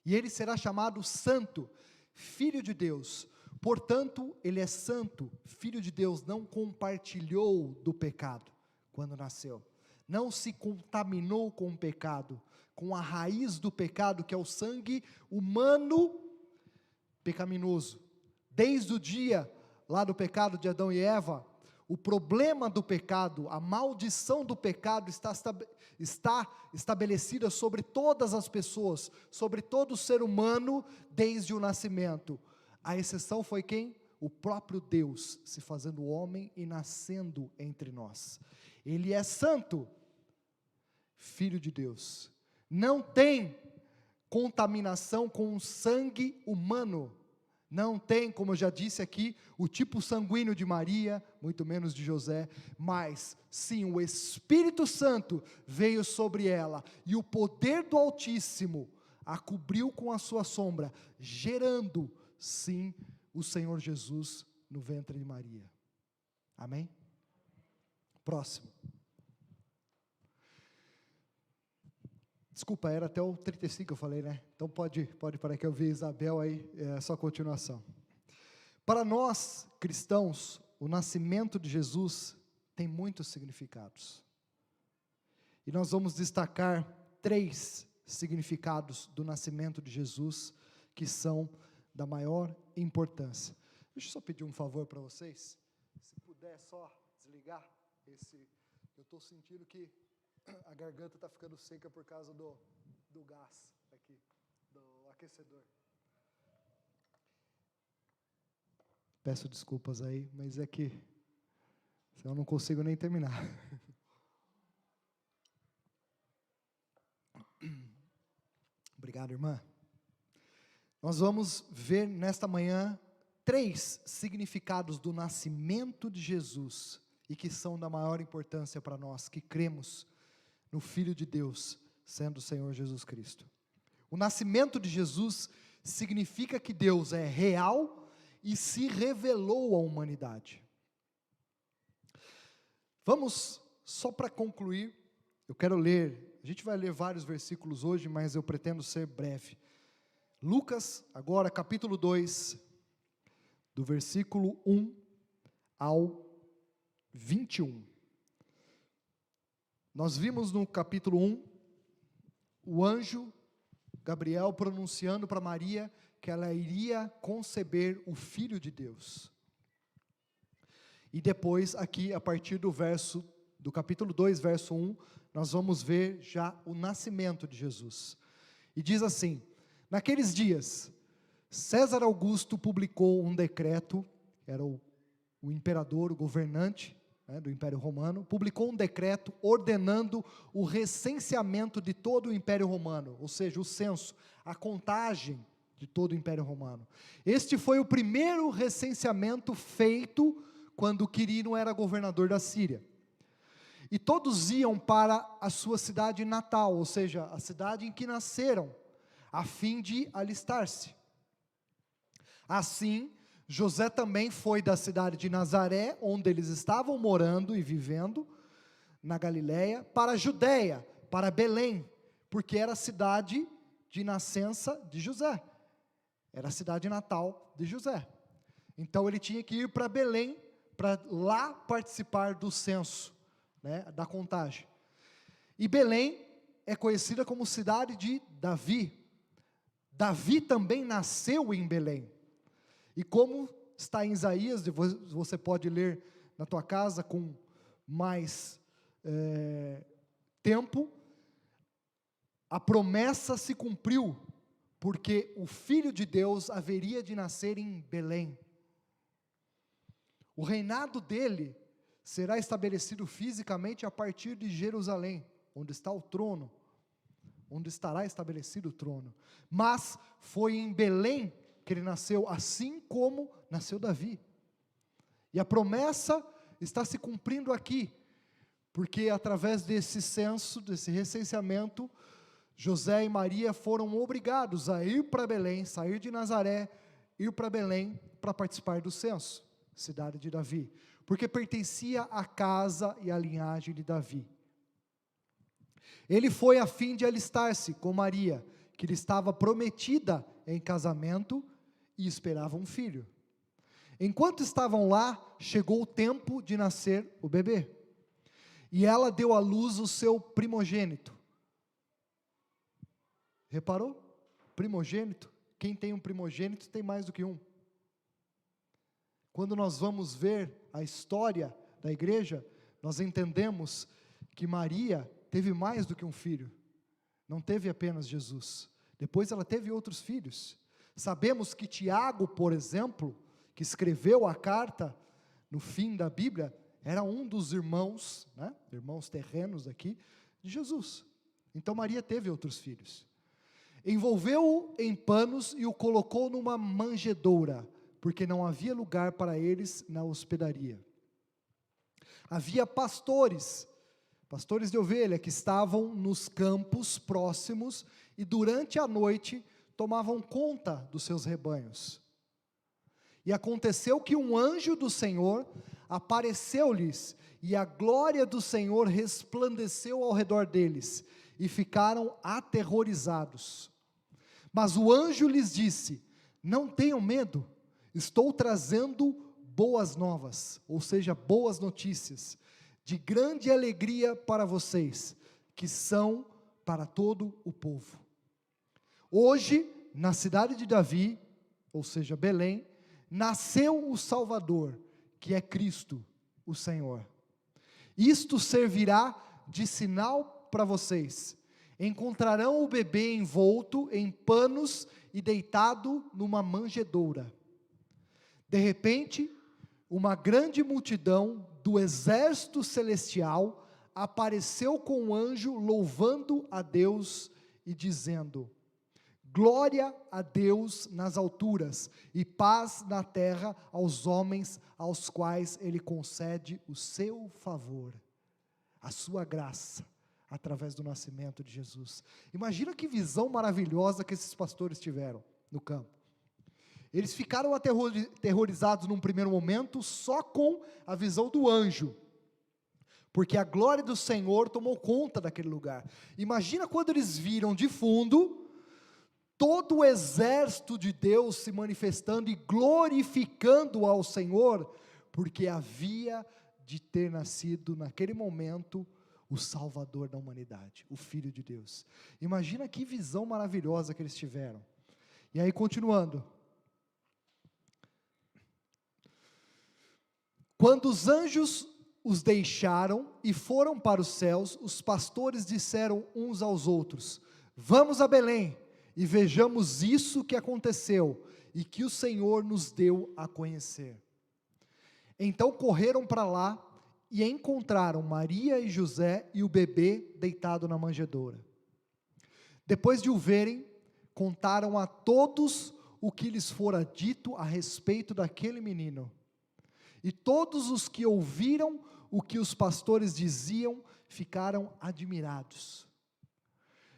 E ele será chamado Santo, Filho de Deus. Portanto, ele é santo, Filho de Deus, não compartilhou do pecado quando nasceu. Não se contaminou com o pecado, com a raiz do pecado, que é o sangue humano pecaminoso. Desde o dia lá do pecado de Adão e Eva, o problema do pecado, a maldição do pecado está estabelecida sobre todas as pessoas, sobre todo ser humano, desde o nascimento. A exceção foi quem? O próprio Deus, se fazendo homem e nascendo entre nós. Ele é santo, Filho de Deus. Não tem contaminação com o sangue humano. Não tem, como eu já disse aqui, o tipo sanguíneo de Maria, muito menos de José, mas sim, o Espírito Santo veio sobre ela, e o poder do Altíssimo a cobriu com a sua sombra, gerando, sim, o Senhor Jesus no ventre de Maria. Amém? Próximo. Desculpa, era até o 35 que eu falei, né? Então pode parar que eu vi Isabel aí, é só continuação. Para nós, cristãos, o nascimento de Jesus tem muitos significados. E nós vamos destacar 3 significados do nascimento de Jesus, que são da maior importância. Deixa eu só pedir um favor para vocês, se puder só desligar esse, eu estou sentindo que a garganta está ficando seca por causa do gás aqui, do aquecedor. Peço desculpas aí, mas é que senão eu não consigo nem terminar. Obrigado, irmã. Nós vamos ver nesta manhã 3 significados do nascimento de Jesus e que são da maior importância para nós que cremos no Filho de Deus, sendo o Senhor Jesus Cristo. O nascimento de Jesus significa que Deus é real e se revelou à humanidade. Vamos, só para concluir, eu quero ler, a gente vai ler vários versículos hoje, mas eu pretendo ser breve. Lucas, agora capítulo 2, do versículo 1 ao 21. Nós vimos no capítulo 1, o anjo Gabriel pronunciando para Maria que ela iria conceber o Filho de Deus. E depois, aqui, a partir do capítulo 2, verso 1, nós vamos ver já o nascimento de Jesus. E diz assim: naqueles dias, César Augusto publicou um decreto, era o imperador, o governante, do Império Romano, publicou um decreto ordenando o recenseamento de todo o Império Romano, ou seja, o censo, a contagem de todo o Império Romano. Este foi o primeiro recenseamento feito quando Quirino era governador da Síria. E todos iam para a sua cidade natal, ou seja, a cidade em que nasceram, a fim de alistar-se. Assim, José também foi da cidade de Nazaré, onde eles estavam morando e vivendo, na Galileia, para a Judeia, para Belém, porque era a cidade de nascença de José, era a cidade natal de José. Então ele tinha que ir para Belém, para lá participar do censo, da contagem. E Belém é conhecida como cidade de Davi. Davi também nasceu em Belém. E como está em Isaías, você pode ler na tua casa com mais tempo, a promessa se cumpriu, porque o Filho de Deus haveria de nascer em Belém. O reinado dele será estabelecido fisicamente a partir de Jerusalém, onde está o trono, onde estará estabelecido o trono. Mas foi em Belém que ele nasceu, assim como nasceu Davi. E a promessa está se cumprindo aqui, porque através desse censo, desse recenseamento, José e Maria foram obrigados a ir para Belém, sair de Nazaré, ir para Belém para participar do censo, cidade de Davi, porque pertencia à casa e à linhagem de Davi. Ele foi a fim de alistar-se com Maria, que lhe estava prometida em casamento e esperava um filho. Enquanto estavam lá, chegou o tempo de nascer o bebê. E ela deu à luz o seu primogênito. Reparou? Primogênito. Quem tem um primogênito tem mais do que um. Quando nós vamos ver a história da igreja, nós entendemos que Maria teve mais do que um filho. Não teve apenas Jesus. Depois ela teve outros filhos. Sabemos que Tiago, por exemplo, que escreveu a carta no fim da Bíblia, era um dos irmãos, irmãos terrenos aqui, de Jesus. Então Maria teve outros filhos. Envolveu-o em panos e o colocou numa manjedoura, porque não havia lugar para eles na hospedaria. Havia pastores de ovelha, que estavam nos campos próximos e durante a noite tomavam conta dos seus rebanhos. E aconteceu que um anjo do Senhor apareceu-lhes, e a glória do Senhor resplandeceu ao redor deles, e ficaram aterrorizados. Mas o anjo lhes disse: não tenham medo, estou trazendo boas novas, ou seja, boas notícias, de grande alegria para vocês, que são para todo o povo. Hoje, na cidade de Davi, ou seja, Belém, nasceu o Salvador, que é Cristo, o Senhor. Isto servirá de sinal para vocês. Encontrarão o bebê envolto em panos e deitado numa manjedoura. De repente, uma grande multidão do exército celestial apareceu com um anjo louvando a Deus e dizendo: glória a Deus nas alturas e paz na terra aos homens aos quais Ele concede o seu favor, a sua graça, através do nascimento de Jesus. Imagina que visão maravilhosa que esses pastores tiveram no campo. Eles ficaram aterrorizados num primeiro momento só com a visão do anjo, porque a glória do Senhor tomou conta daquele lugar. Imagina quando eles viram de fundo todo o exército de Deus se manifestando e glorificando ao Senhor, porque havia de ter nascido naquele momento o Salvador da humanidade, o Filho de Deus. Imagina que visão maravilhosa que eles tiveram. E aí, continuando. Quando os anjos os deixaram e foram para os céus, os pastores disseram uns aos outros: vamos a Belém e vejamos isso que aconteceu e que o Senhor nos deu a conhecer. Então correram para lá e encontraram Maria e José e o bebê deitado na manjedoura. Depois de o verem, contaram a todos o que lhes fora dito a respeito daquele menino. E todos os que ouviram o que os pastores diziam ficaram admirados.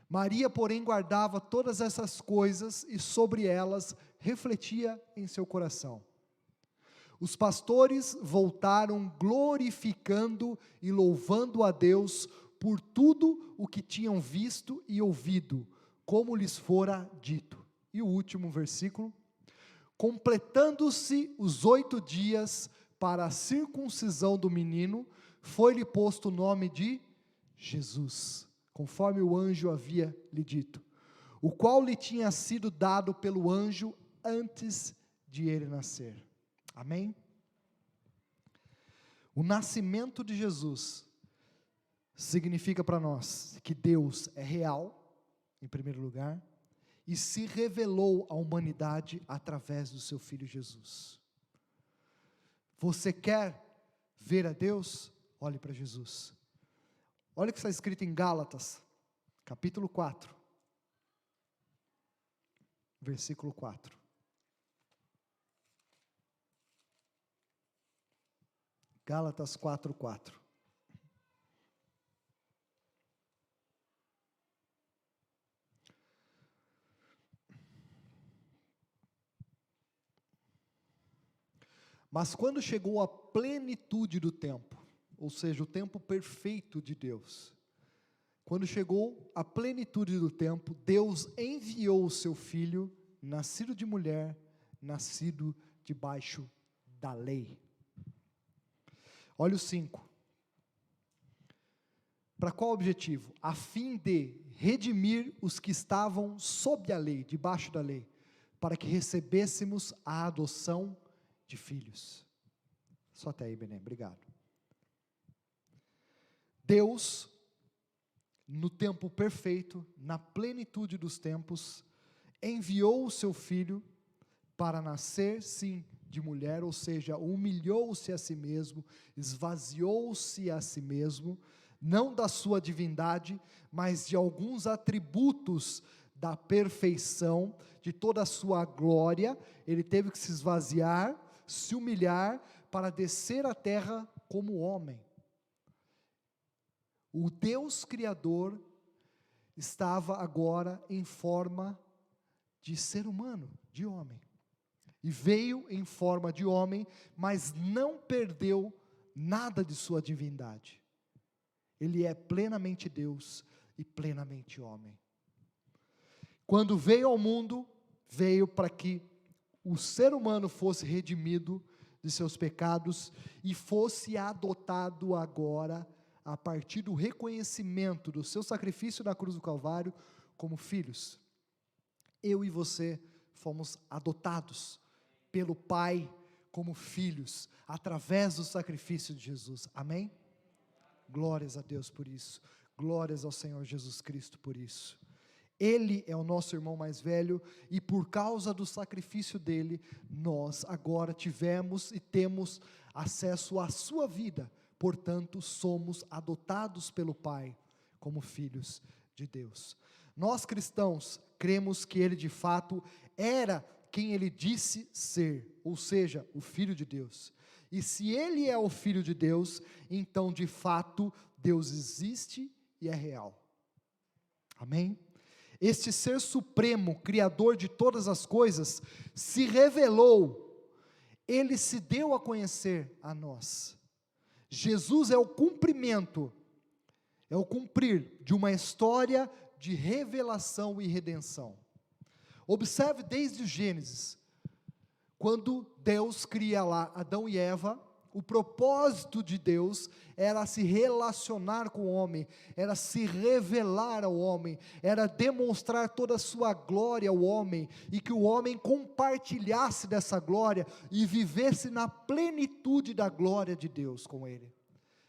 Maria, porém, guardava todas essas coisas e sobre elas refletia em seu coração. Os pastores voltaram glorificando e louvando a Deus por tudo o que tinham visto e ouvido, como lhes fora dito. E o último versículo: completando-se os 8 dias para a circuncisão do menino, foi-lhe posto o nome de Jesus, conforme o anjo havia lhe dito, o qual lhe tinha sido dado pelo anjo antes de ele nascer. Amém? O nascimento de Jesus significa para nós que Deus é real, em primeiro lugar, e se revelou à humanidade através do seu Filho Jesus. Você quer ver a Deus? Olhe para Jesus. Olha o que está escrito em Gálatas, capítulo 4, versículo 4. Gálatas 4:4. Mas quando chegou a plenitude do tempo, ou seja, o tempo perfeito de Deus, quando chegou a plenitude do tempo, Deus enviou o seu Filho, nascido de mulher, nascido debaixo da lei. Olha o 5. Para qual objetivo? A fim de redimir os que estavam sob a lei, debaixo da lei, para que recebêssemos a adoção de filhos. Só até aí, Bené, obrigado. Deus, no tempo perfeito, na plenitude dos tempos, enviou o seu Filho para nascer, sim, de mulher, ou seja, humilhou-se a si mesmo, esvaziou-se a si mesmo, não da sua divindade, mas de alguns atributos da perfeição, de toda a sua glória. Ele teve que se esvaziar, se humilhar, para descer à terra como homem. O Deus Criador estava agora em forma de ser humano, de homem. E veio em forma de homem, mas não perdeu nada de sua divindade. Ele é plenamente Deus e plenamente homem. Quando veio ao mundo, veio para que o ser humano fosse redimido de seus pecados e fosse adotado agora, a partir do reconhecimento do seu sacrifício na cruz do Calvário, como filhos. Eu e você fomos adotados pelo Pai como filhos, através do sacrifício de Jesus. Amém? Glórias a Deus por isso. Glórias ao Senhor Jesus Cristo por isso. Ele é o nosso irmão mais velho, e por causa do sacrifício dele, nós agora tivemos e temos acesso à sua vida, portanto somos adotados pelo Pai, como filhos de Deus. Nós cristãos cremos que ele de fato era quem ele disse ser, ou seja, o Filho de Deus. E se ele é o Filho de Deus, então de fato Deus existe e é real. Amém? Este ser supremo, criador de todas as coisas, se revelou, ele se deu a conhecer a nós. Jesus é o cumprimento, é o cumprir de uma história de revelação e redenção. Observe desde o Gênesis, quando Deus cria lá Adão e Eva, o propósito de Deus era se relacionar com o homem, era se revelar ao homem, era demonstrar toda a sua glória ao homem, e que o homem compartilhasse dessa glória, e vivesse na plenitude da glória de Deus com ele.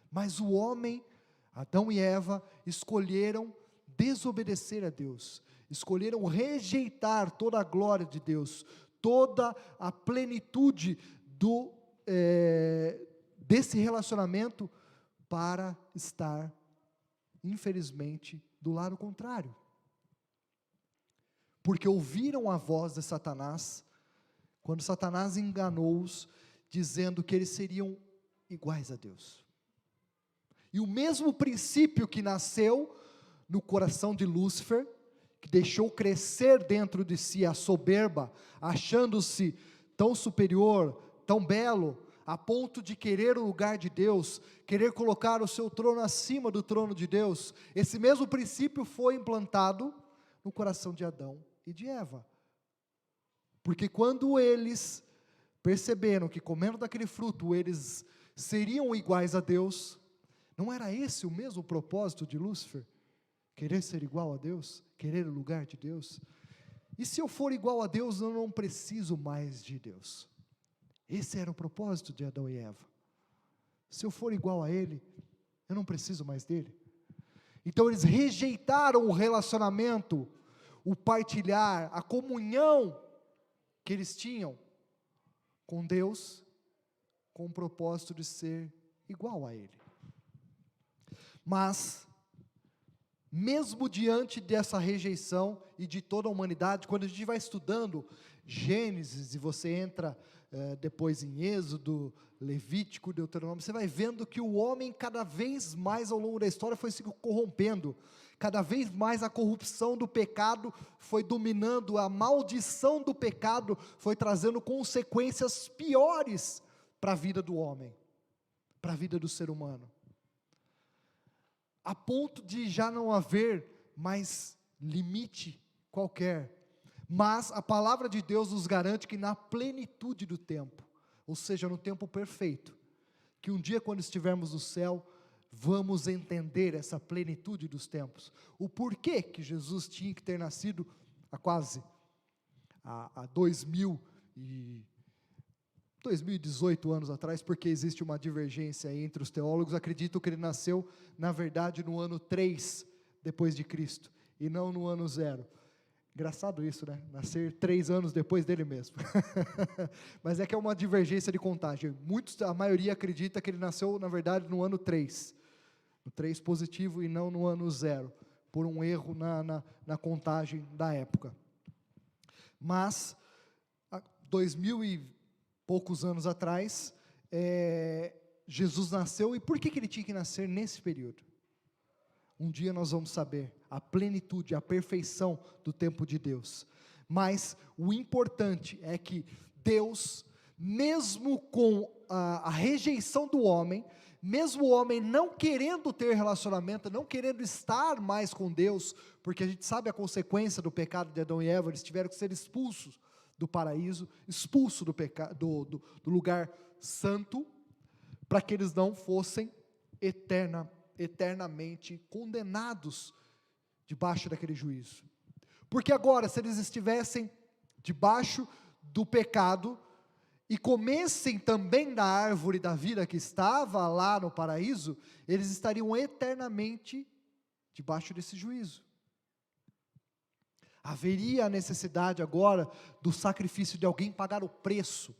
Mas o homem, Adão e Eva, escolheram desobedecer a Deus, escolheram rejeitar toda a glória de Deus, toda a plenitude desse relacionamento, para estar, infelizmente, do lado contrário, porque ouviram a voz de Satanás, quando Satanás enganou-os, dizendo que eles seriam iguais a Deus. E o mesmo princípio que nasceu no coração de Lúcifer, que deixou crescer dentro de si a soberba, achando-se tão superior, tão belo, a ponto de querer o lugar de Deus, querer colocar o seu trono acima do trono de Deus. Esse mesmo princípio foi implantado no coração de Adão e de Eva, porque quando eles perceberam que comendo daquele fruto, eles seriam iguais a Deus, não era esse o mesmo propósito de Lúcifer? Querer ser igual a Deus, querer o lugar de Deus. E se eu for igual a Deus, eu não preciso mais de Deus. Esse era o propósito de Adão e Eva. Se eu for igual a Ele, eu não preciso mais dele. Então eles rejeitaram o relacionamento, o partilhar, a comunhão que eles tinham com Deus, com o propósito de ser igual a Ele. Mas, mesmo diante dessa rejeição e de toda a humanidade, quando a gente vai estudando Gênesis, e você entra depois em Êxodo, Levítico, Deuteronômio, você vai vendo que o homem cada vez mais ao longo da história foi se corrompendo, cada vez mais a corrupção do pecado foi dominando, a maldição do pecado foi trazendo consequências piores para a vida do homem, para a vida do ser humano, a ponto de já não haver mais limite qualquer. Mas a palavra de Deus nos garante que na plenitude do tempo, ou seja, no tempo perfeito, que um dia quando estivermos no céu, vamos entender essa plenitude dos tempos, o porquê que Jesus tinha que ter nascido há 2018 anos atrás, porque existe uma divergência entre os teólogos, acreditam que ele nasceu, na verdade, no ano 3 depois de Cristo, e não no ano 0. Engraçado isso, né? Nascer 3 anos depois dele mesmo. Mas é que é uma divergência de contagem. A maioria acredita que ele nasceu, na verdade, no ano 3. No 3 positivo e não no ano 0. Por um erro na contagem da época. Mas, 2000 e poucos anos atrás, Jesus nasceu. E por que ele tinha que nascer nesse período? Um dia nós vamos saber a plenitude, a perfeição do tempo de Deus. Mas o importante é que Deus, mesmo com a rejeição do homem, mesmo o homem não querendo ter relacionamento, não querendo estar mais com Deus, porque a gente sabe a consequência do pecado de Adão e Eva, eles tiveram que ser expulsos do paraíso, expulsos do lugar santo, para que eles não fossem eternamente condenados debaixo daquele juízo. Porque agora, se eles estivessem debaixo do pecado e comessem também da árvore da vida que estava lá no paraíso, eles estariam eternamente debaixo desse juízo. Haveria a necessidade agora do sacrifício de alguém pagar o preço,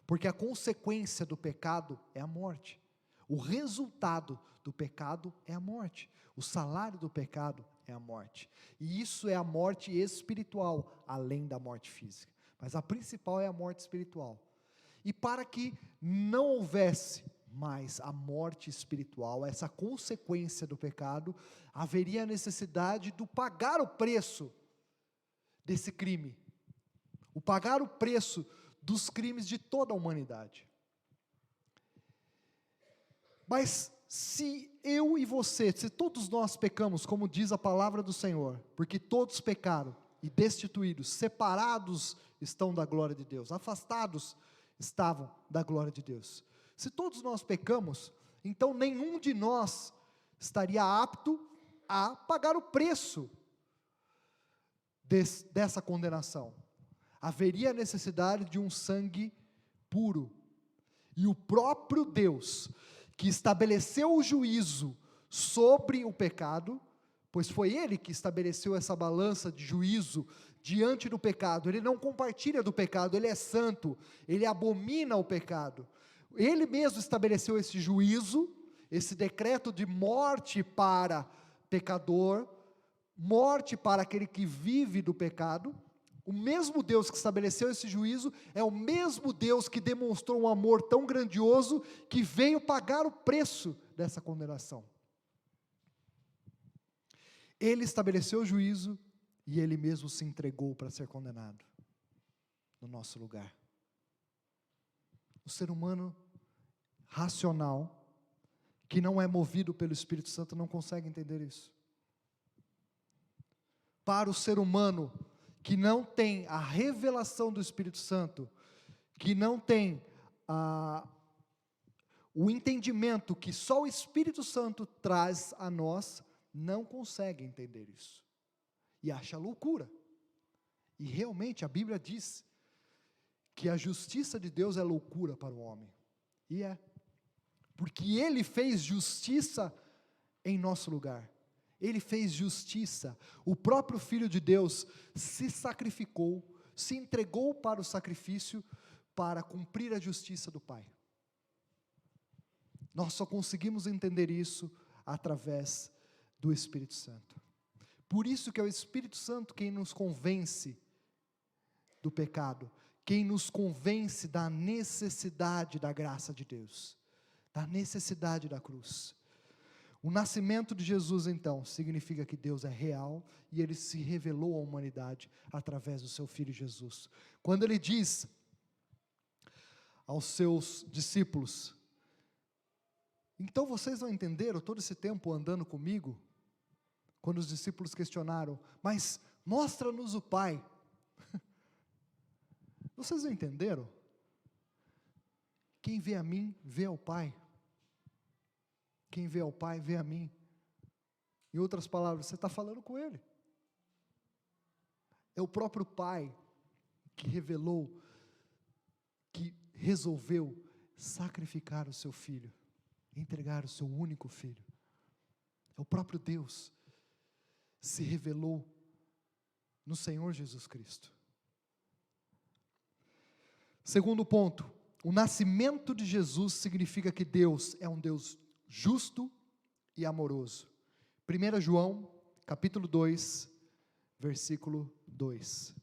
porque a consequência do pecado é a morte. O resultado do pecado é a morte. O salário do pecado é a morte. E isso é a morte espiritual, além da morte física. Mas a principal é a morte espiritual. E para que não houvesse mais a morte espiritual, essa consequência do pecado, haveria a necessidade do pagar o preço desse crime. O pagar o preço dos crimes de toda a humanidade. Mas se eu e você, se todos nós pecamos, como diz a palavra do Senhor, porque todos pecaram e destituídos, separados estão da glória de Deus, afastados estavam da glória de Deus. Se todos nós pecamos, então nenhum de nós estaria apto a pagar o preço dessa condenação. Haveria necessidade de um sangue puro. E o próprio Deus, que estabeleceu o juízo sobre o pecado, pois foi Ele que estabeleceu essa balança de juízo diante do pecado. Ele não compartilha do pecado, Ele é santo, Ele abomina o pecado. Ele mesmo estabeleceu esse juízo, esse decreto de morte para pecador, morte para aquele que vive do pecado. O mesmo Deus que estabeleceu esse juízo é o mesmo Deus que demonstrou um amor tão grandioso que veio pagar o preço dessa condenação. Ele estabeleceu o juízo e Ele mesmo se entregou para ser condenado no nosso lugar. O ser humano racional, que não é movido pelo Espírito Santo, não consegue entender isso. Para o ser humano que não tem a revelação do Espírito Santo, que não tem o entendimento que só o Espírito Santo traz a nós, não consegue entender isso, e acha loucura. E realmente a Bíblia diz que a justiça de Deus é loucura para o homem, e é, porque Ele fez justiça em nosso lugar. Ele fez justiça, o próprio Filho de Deus se sacrificou, se entregou para o sacrifício, para cumprir a justiça do Pai. Nós só conseguimos entender isso através do Espírito Santo. Por isso que é o Espírito Santo quem nos convence do pecado, quem nos convence da necessidade da graça de Deus, da necessidade da cruz. O nascimento de Jesus, então, significa que Deus é real e Ele se revelou à humanidade através do seu Filho Jesus. Quando Ele diz aos seus discípulos: então vocês não entenderam todo esse tempo andando comigo? Quando os discípulos questionaram: mas mostra-nos o Pai. Vocês não entenderam? Quem vê a mim, vê ao Pai. Quem vê ao Pai, vê a mim. Em outras palavras, você está falando com Ele. É o próprio Pai que revelou, que resolveu sacrificar o seu Filho, entregar o seu único Filho. É o próprio Deus se revelou no Senhor Jesus Cristo. Segundo ponto, o nascimento de Jesus significa que Deus é um Deus justo e amoroso. 1 João, capítulo 2, versículo 2.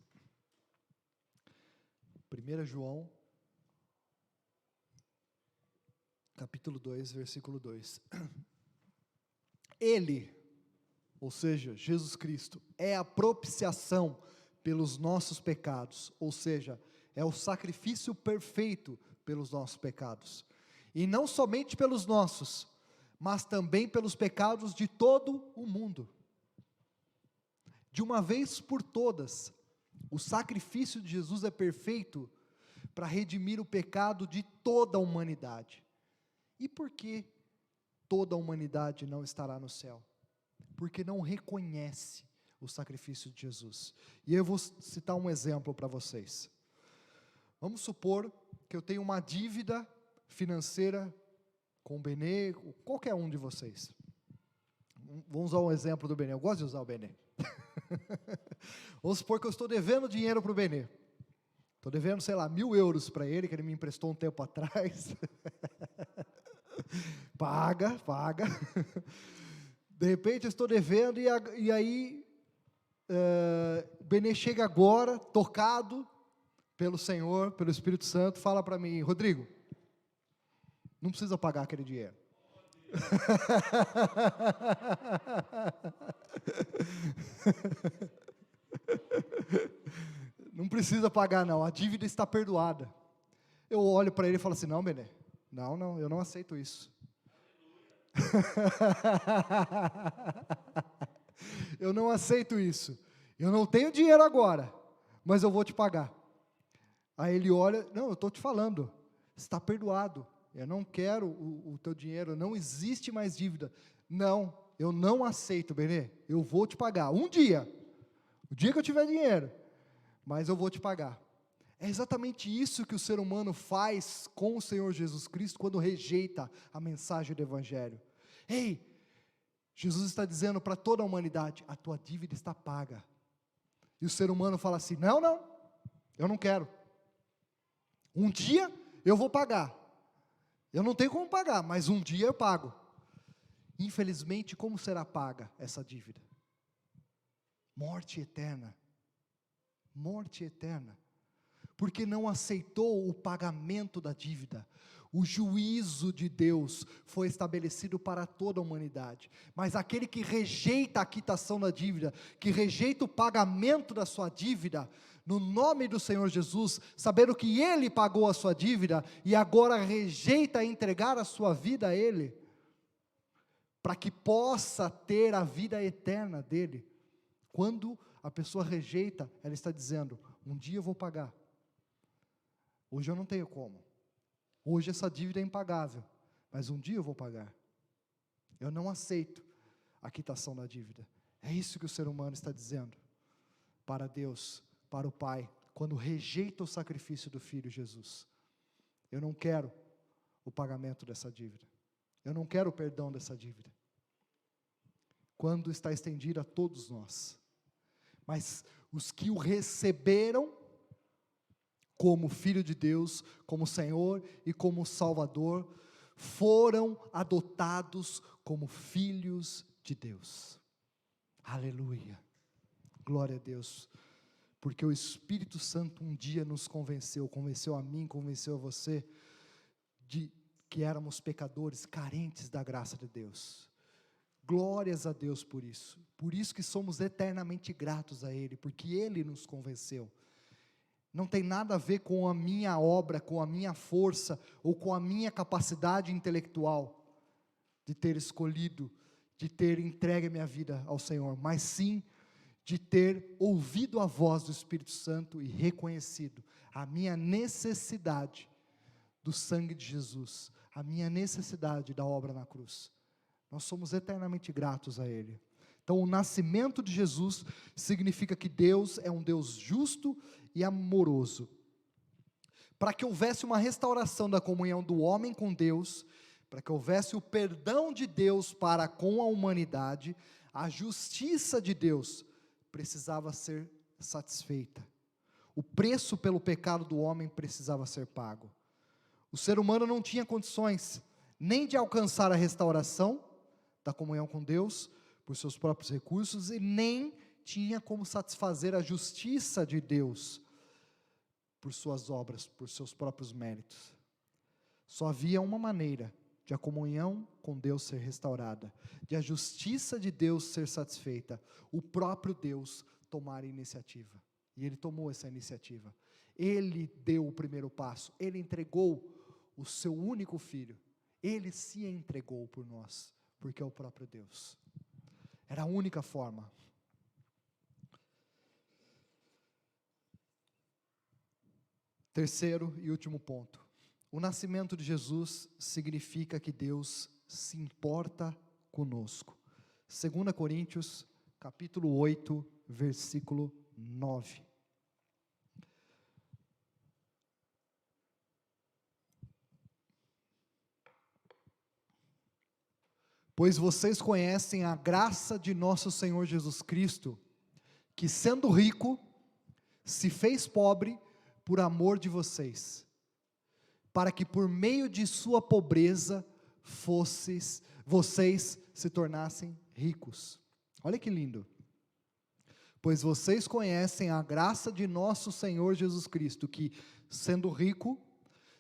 1 João, capítulo 2, versículo 2. Ele, ou seja, Jesus Cristo, é a propiciação pelos nossos pecados, ou seja, é o sacrifício perfeito pelos nossos pecados. E não somente pelos nossos, mas também pelos pecados de todo o mundo. De uma vez por todas, o sacrifício de Jesus é perfeito para redimir o pecado de toda a humanidade. E por que toda a humanidade não estará no céu? Porque não reconhece o sacrifício de Jesus. E eu vou citar um exemplo para vocês. Vamos supor que eu tenho uma dívida financeira com o Benê, qualquer um de vocês. Vamos usar um exemplo do Benê, eu gosto de usar o Benê. Vamos supor que eu estou devendo dinheiro para o Benê. Estou devendo, sei lá, 1.000 euros para ele, que ele me emprestou um tempo atrás. Paga. De repente eu estou devendo e aí o Benê chega agora, tocado pelo Senhor, pelo Espírito Santo, fala para mim: Rodrigo, não precisa pagar aquele dinheiro. Não precisa pagar não, a dívida está perdoada. Eu olho para ele e falo assim: não, Benê, não, eu não aceito isso. Eu não aceito isso. Eu não tenho dinheiro agora, mas eu vou te pagar. Aí ele olha: não, eu estou te falando, está perdoado. Eu não quero o teu dinheiro, não existe mais dívida. Não, eu não aceito, Benê, eu vou te pagar. Um dia, o dia que eu tiver dinheiro, mas eu vou te pagar. É exatamente isso que o ser humano faz com o Senhor Jesus Cristo quando rejeita a mensagem do Evangelho. Ei, Jesus está dizendo para toda a humanidade: a tua dívida está paga. E o ser humano fala assim: não, eu não quero. Um dia eu vou pagar. Eu não tenho como pagar, mas um dia eu pago. Infelizmente, como será paga essa dívida? Morte eterna. Morte eterna. Porque não aceitou o pagamento da dívida. O juízo de Deus foi estabelecido para toda a humanidade. Mas aquele que rejeita a quitação da dívida, que rejeita o pagamento da sua dívida, no nome do Senhor Jesus, sabendo que Ele pagou a sua dívida, e agora rejeita entregar a sua vida a Ele, para que possa ter a vida eterna dEle. Quando a pessoa rejeita, ela está dizendo: um dia eu vou pagar. Hoje eu não tenho como. Hoje essa dívida é impagável, mas um dia eu vou pagar. Eu não aceito a quitação da dívida. É isso que o ser humano está dizendo para Deus, para o Pai, quando rejeita o sacrifício do Filho Jesus. Eu não quero o pagamento dessa dívida. Eu não quero o perdão dessa dívida. Quando está estendido a todos nós. Mas os que o receberam como Filho de Deus, como Senhor e como Salvador, foram adotados como filhos de Deus. Aleluia, glória a Deus, porque o Espírito Santo um dia nos convenceu a mim, convenceu a você, de que éramos pecadores, carentes da graça de Deus. Glórias a Deus por isso que somos eternamente gratos a Ele, porque Ele nos convenceu. Não tem nada a ver com a minha obra, com a minha força, ou com a minha capacidade intelectual, de ter escolhido, de ter entregue a minha vida ao Senhor, mas sim, de ter ouvido a voz do Espírito Santo e reconhecido a minha necessidade do sangue de Jesus, a minha necessidade da obra na cruz. Nós somos eternamente gratos a Ele. Então, o nascimento de Jesus significa que Deus é um Deus justo e amoroso. Para que houvesse uma restauração da comunhão do homem com Deus, para que houvesse o perdão de Deus para com a humanidade, a justiça de Deus precisava ser satisfeita. O preço pelo pecado do homem precisava ser pago. O ser humano não tinha condições nem de alcançar a restauração da comunhão com Deus, por seus próprios recursos, e nem tinha como satisfazer a justiça de Deus, por suas obras, por seus próprios méritos. Só havia uma maneira de a comunhão com Deus ser restaurada, de a justiça de Deus ser satisfeita, o próprio Deus tomar a iniciativa, e Ele tomou essa iniciativa. Ele deu o primeiro passo, Ele entregou o seu único Filho, Ele se entregou por nós, porque é o próprio Deus. Era a única forma. Terceiro e último ponto. O nascimento de Jesus significa que Deus se importa conosco. 2 Coríntios, capítulo 8, versículo 9. Pois vocês conhecem a graça de nosso Senhor Jesus Cristo, que sendo rico, se fez pobre por amor de vocês, para que por meio de sua pobreza vocês se tornassem ricos. Olha que lindo. Pois vocês conhecem a graça de nosso Senhor Jesus Cristo, que sendo rico,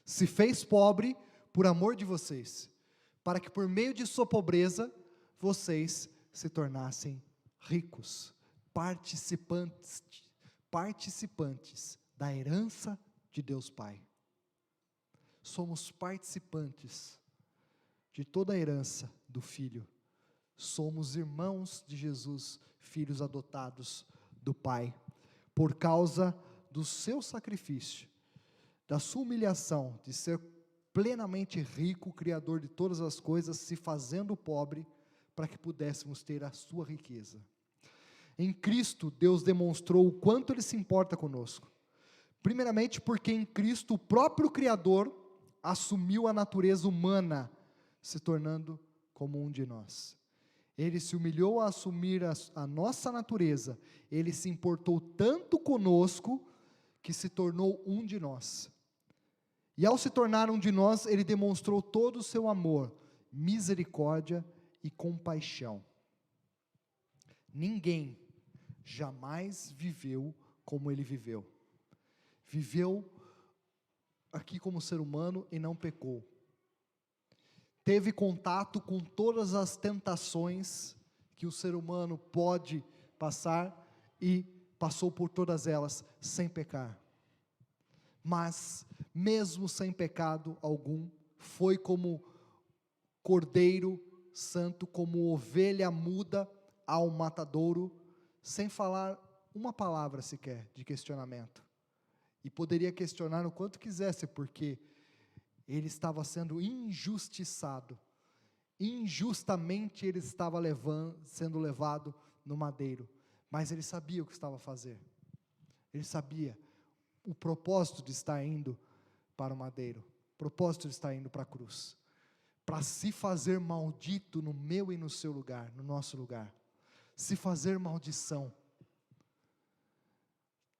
se fez pobre por amor de vocês, para que por meio de sua pobreza, vocês se tornassem ricos, participantes da herança de Deus Pai. Somos participantes de toda a herança do Filho. Somos irmãos de Jesus, filhos adotados do Pai, por causa do seu sacrifício, da sua humilhação, de ser plenamente rico, criador de todas as coisas, se fazendo pobre, para que pudéssemos ter a sua riqueza. Em Cristo, Deus demonstrou o quanto Ele se importa conosco. Primeiramente porque em Cristo o próprio Criador assumiu a natureza humana, se tornando como um de nós. Ele se humilhou a assumir a nossa natureza. Ele se importou tanto conosco, que se tornou um de nós. E ao se tornar um de nós, Ele demonstrou todo o seu amor, misericórdia e compaixão. Ninguém jamais viveu como Ele viveu. Viveu aqui como ser humano e não pecou. Teve contato com todas as tentações que o ser humano pode passar e passou por todas elas sem pecar. Mas, mesmo sem pecado algum, foi como cordeiro santo, como ovelha muda ao matadouro, sem falar uma palavra sequer de questionamento. E poderia questionar o quanto quisesse, porque ele estava sendo injustiçado. Injustamente ele estava sendo levado no madeiro. Mas ele sabia o que estava a fazer. Ele sabia o propósito de estar indo para o madeiro. O propósito de estar indo para a cruz. Para se fazer maldito no meu e no seu lugar, no nosso lugar. Se fazer maldição.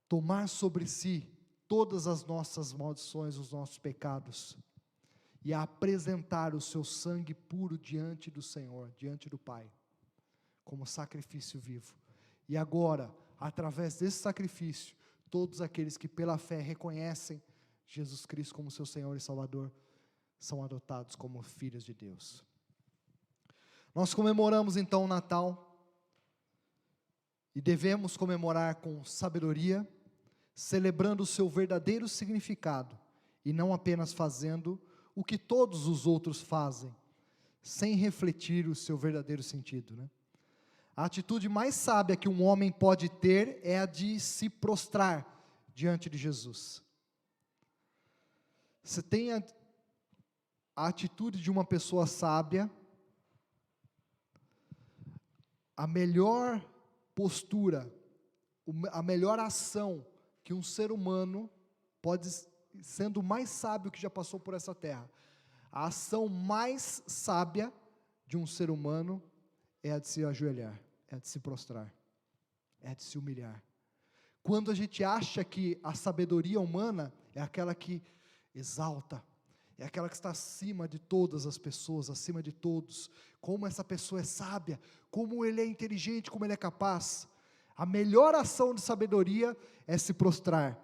Tomar sobre si todas as nossas maldições, os nossos pecados, e a apresentar o seu sangue puro diante do Senhor, diante do Pai, como sacrifício vivo. E agora, através desse sacrifício, todos aqueles que pela fé reconhecem Jesus Cristo como seu Senhor e Salvador, são adotados como filhos de Deus. Nós comemoramos então o Natal, e devemos comemorar com sabedoria, celebrando o seu verdadeiro significado, e não apenas fazendo o que todos os outros fazem, sem refletir o seu verdadeiro sentido, né? A atitude mais sábia que um homem pode ter é a de se prostrar diante de Jesus. Você tem a atitude de uma pessoa sábia, a melhor postura, a melhor ação que um ser humano pode, sendo o mais sábio que já passou por essa terra, a ação mais sábia de um ser humano é a de se ajoelhar, é a de se prostrar, é a de se humilhar. Quando a gente acha que a sabedoria humana é aquela que exalta, é aquela que está acima de todas as pessoas, acima de todos, como essa pessoa é sábia, como ele é inteligente, como ele é capaz. A melhor ação de sabedoria é se prostrar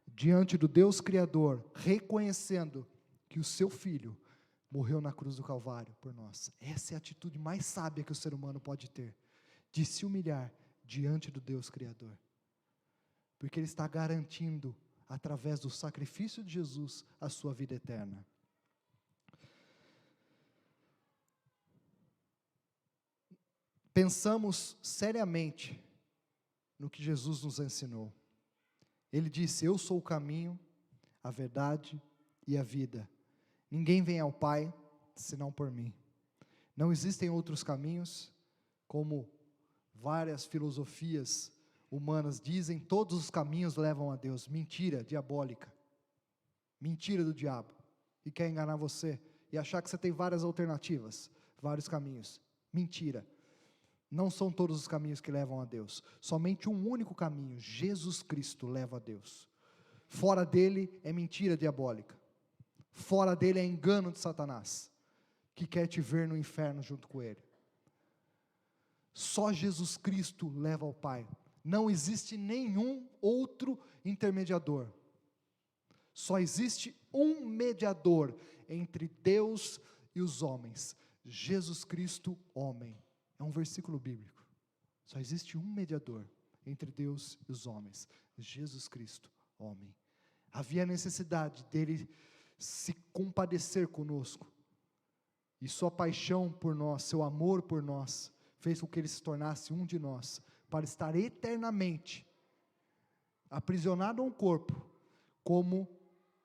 diante do Deus Criador, reconhecendo que o seu Filho morreu na cruz do Calvário por nós. Essa é a atitude mais sábia que o ser humano pode ter, de se humilhar diante do Deus Criador, porque Ele está garantindo, através do sacrifício de Jesus, a sua vida eterna. Pensamos seriamente no que Jesus nos ensinou. Ele disse: eu sou o caminho, a verdade e a vida. Ninguém vem ao Pai, senão por mim. Não existem outros caminhos, como várias filosofias humanas dizem, todos os caminhos levam a Deus. Mentira diabólica. Mentira do diabo. E quer enganar você, e achar que você tem várias alternativas, vários caminhos. Mentira. Não são todos os caminhos que levam a Deus. Somente um único caminho, Jesus Cristo, leva a Deus. Fora dele é mentira diabólica. Fora dele é engano de Satanás, que quer te ver no inferno junto com ele. Só Jesus Cristo leva ao Pai. Não existe nenhum outro intermediador. Só existe um mediador entre Deus e os homens. Jesus Cristo, homem. É um versículo bíblico. Só existe um mediador entre Deus e os homens. Jesus Cristo, homem. Havia necessidade dele se compadecer conosco. E sua paixão por nós, seu amor por nós, fez com que ele se tornasse um de nós, para estar eternamente aprisionado a um corpo, como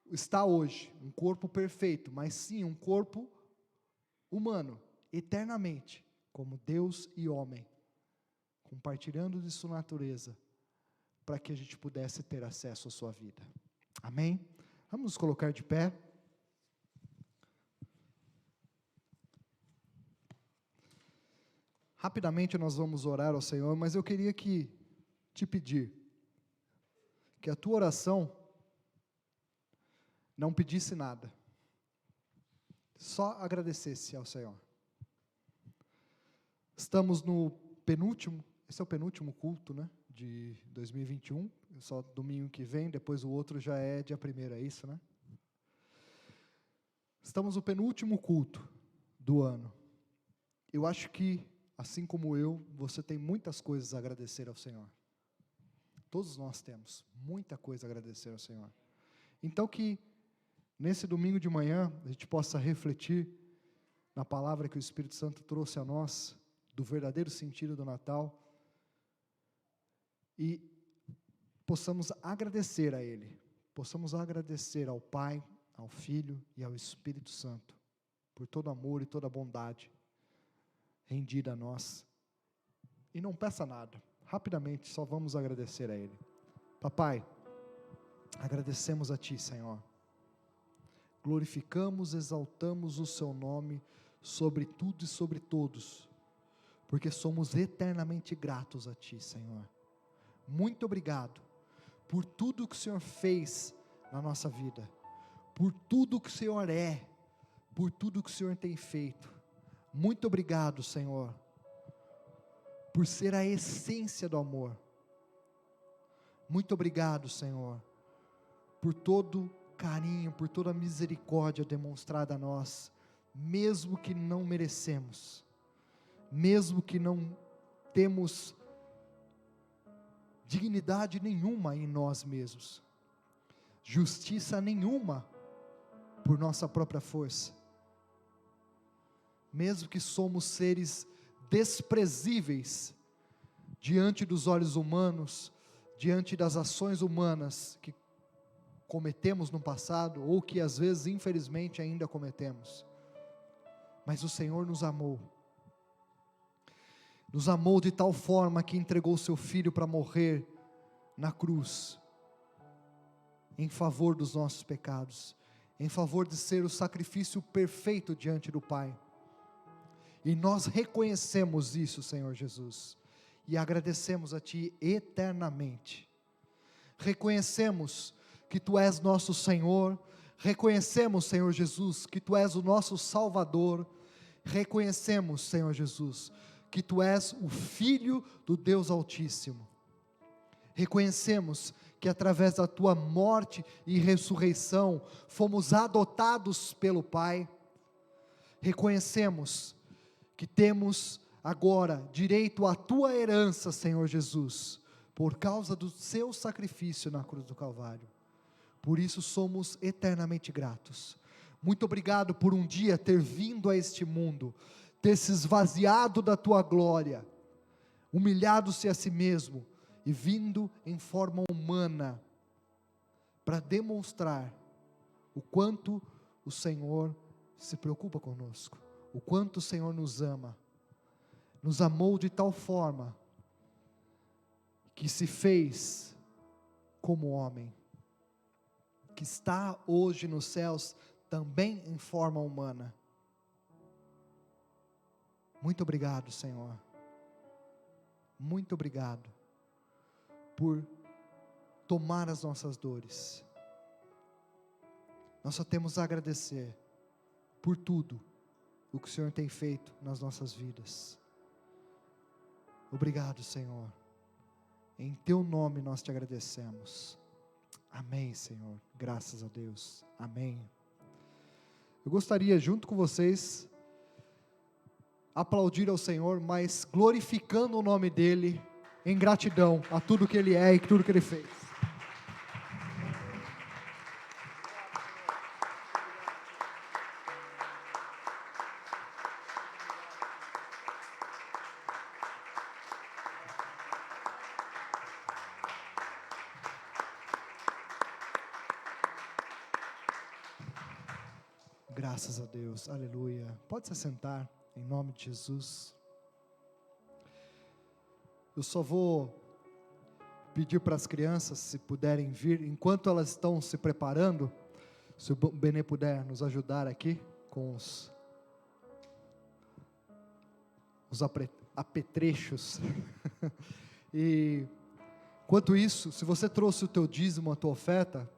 está hoje, um corpo perfeito, mas sim um corpo humano, eternamente, como Deus e homem, compartilhando de sua natureza, para que a gente pudesse ter acesso à sua vida. Amém? Vamos nos colocar de pé. Rapidamente nós vamos orar ao Senhor, mas eu queria te pedir que a tua oração não pedisse nada, só agradecesse ao Senhor. Estamos no penúltimo, esse é o penúltimo culto, né, de 2021, só domingo que vem, depois o outro já é dia 1º, é isso, né? Estamos no penúltimo culto do ano. Eu acho que, assim como eu, você tem muitas coisas a agradecer ao Senhor. Todos nós temos muita coisa a agradecer ao Senhor. Então que, nesse domingo de manhã, a gente possa refletir na palavra que o Espírito Santo trouxe a nós, do verdadeiro sentido do Natal, e possamos agradecer a Ele, possamos agradecer ao Pai, ao Filho e ao Espírito Santo, por todo amor e toda bondade rendida a nós. E não peça nada, rapidamente, só vamos agradecer a Ele. Papai, agradecemos a Ti, Senhor. Glorificamos, exaltamos o Seu nome sobre tudo e sobre todos, porque somos eternamente gratos a Ti, Senhor. Muito obrigado por tudo que o Senhor fez na nossa vida, por tudo que o Senhor é, por tudo que o Senhor tem feito. Muito obrigado, Senhor, por ser a essência do amor. Muito obrigado, Senhor, por todo carinho, por toda misericórdia demonstrada a nós, mesmo que não merecemos, mesmo que não temos dignidade nenhuma em nós mesmos, justiça nenhuma por nossa própria força, mesmo que somos seres desprezíveis diante dos olhos humanos, diante das ações humanas que cometemos no passado, ou que às vezes infelizmente ainda cometemos, mas o Senhor nos amou de tal forma que entregou o seu Filho para morrer na cruz, em favor dos nossos pecados, em favor de ser o sacrifício perfeito diante do Pai. E nós reconhecemos isso, Senhor Jesus, e agradecemos a Ti eternamente. Reconhecemos que Tu és nosso Senhor, reconhecemos, Senhor Jesus, que Tu és o nosso Salvador, reconhecemos, Senhor Jesus, que Tu és o Filho do Deus Altíssimo. Reconhecemos que através da Tua morte e ressurreição, fomos adotados pelo Pai. Reconhecemos que temos agora direito à Tua herança, Senhor Jesus, por causa do Seu sacrifício na cruz do Calvário. Por isso somos eternamente gratos. Muito obrigado por um dia ter vindo a este mundo, ter se esvaziado da Tua glória, humilhado-se a si mesmo, e vindo em forma humana, para demonstrar o quanto o Senhor se preocupa conosco, o quanto o Senhor nos ama, nos amou de tal forma, que se fez como homem, que está hoje nos céus, também em forma humana. Muito obrigado, Senhor. muito obrigado por tomar as nossas dores. Nós só temos a agradecer por tudo o que o Senhor tem feito nas nossas vidas. Obrigado, Senhor. Em Teu nome nós te agradecemos. Amém, Senhor. Graças a Deus. Amém. Eu gostaria, junto com vocês, aplaudir ao Senhor, mas glorificando o nome dEle, em gratidão a tudo que Ele é e tudo que Ele fez. Graças a Deus, aleluia. Pode se sentar, em nome de Jesus. Eu só vou pedir para as crianças, se puderem vir, enquanto elas estão se preparando, se o Benê puder nos ajudar aqui, com os apetrechos. E, enquanto isso, se você trouxe o teu dízimo, a tua oferta,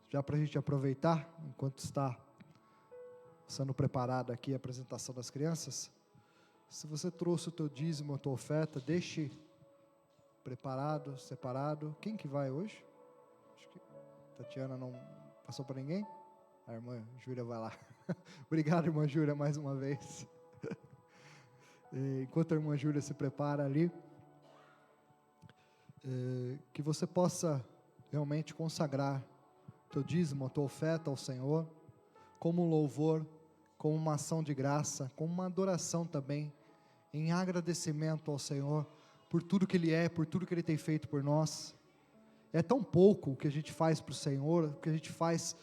já para a gente aproveitar, enquanto está sendo preparada aqui a apresentação das crianças, se você trouxe o teu dízimo, a tua oferta, deixe preparado, separado. Quem que vai hoje? Acho que Tatiana não passou para ninguém? A irmã Júlia vai lá. Obrigado, irmã Júlia, mais uma vez. Enquanto a irmã Júlia se prepara ali, que você possa realmente consagrar teu dízimo, a tua oferta ao Senhor, como um louvor, como uma ação de graça, como uma adoração também, em agradecimento ao Senhor, por tudo que Ele é, por tudo que Ele tem feito por nós. É tão pouco o que a gente faz para o Senhor, o que a gente faz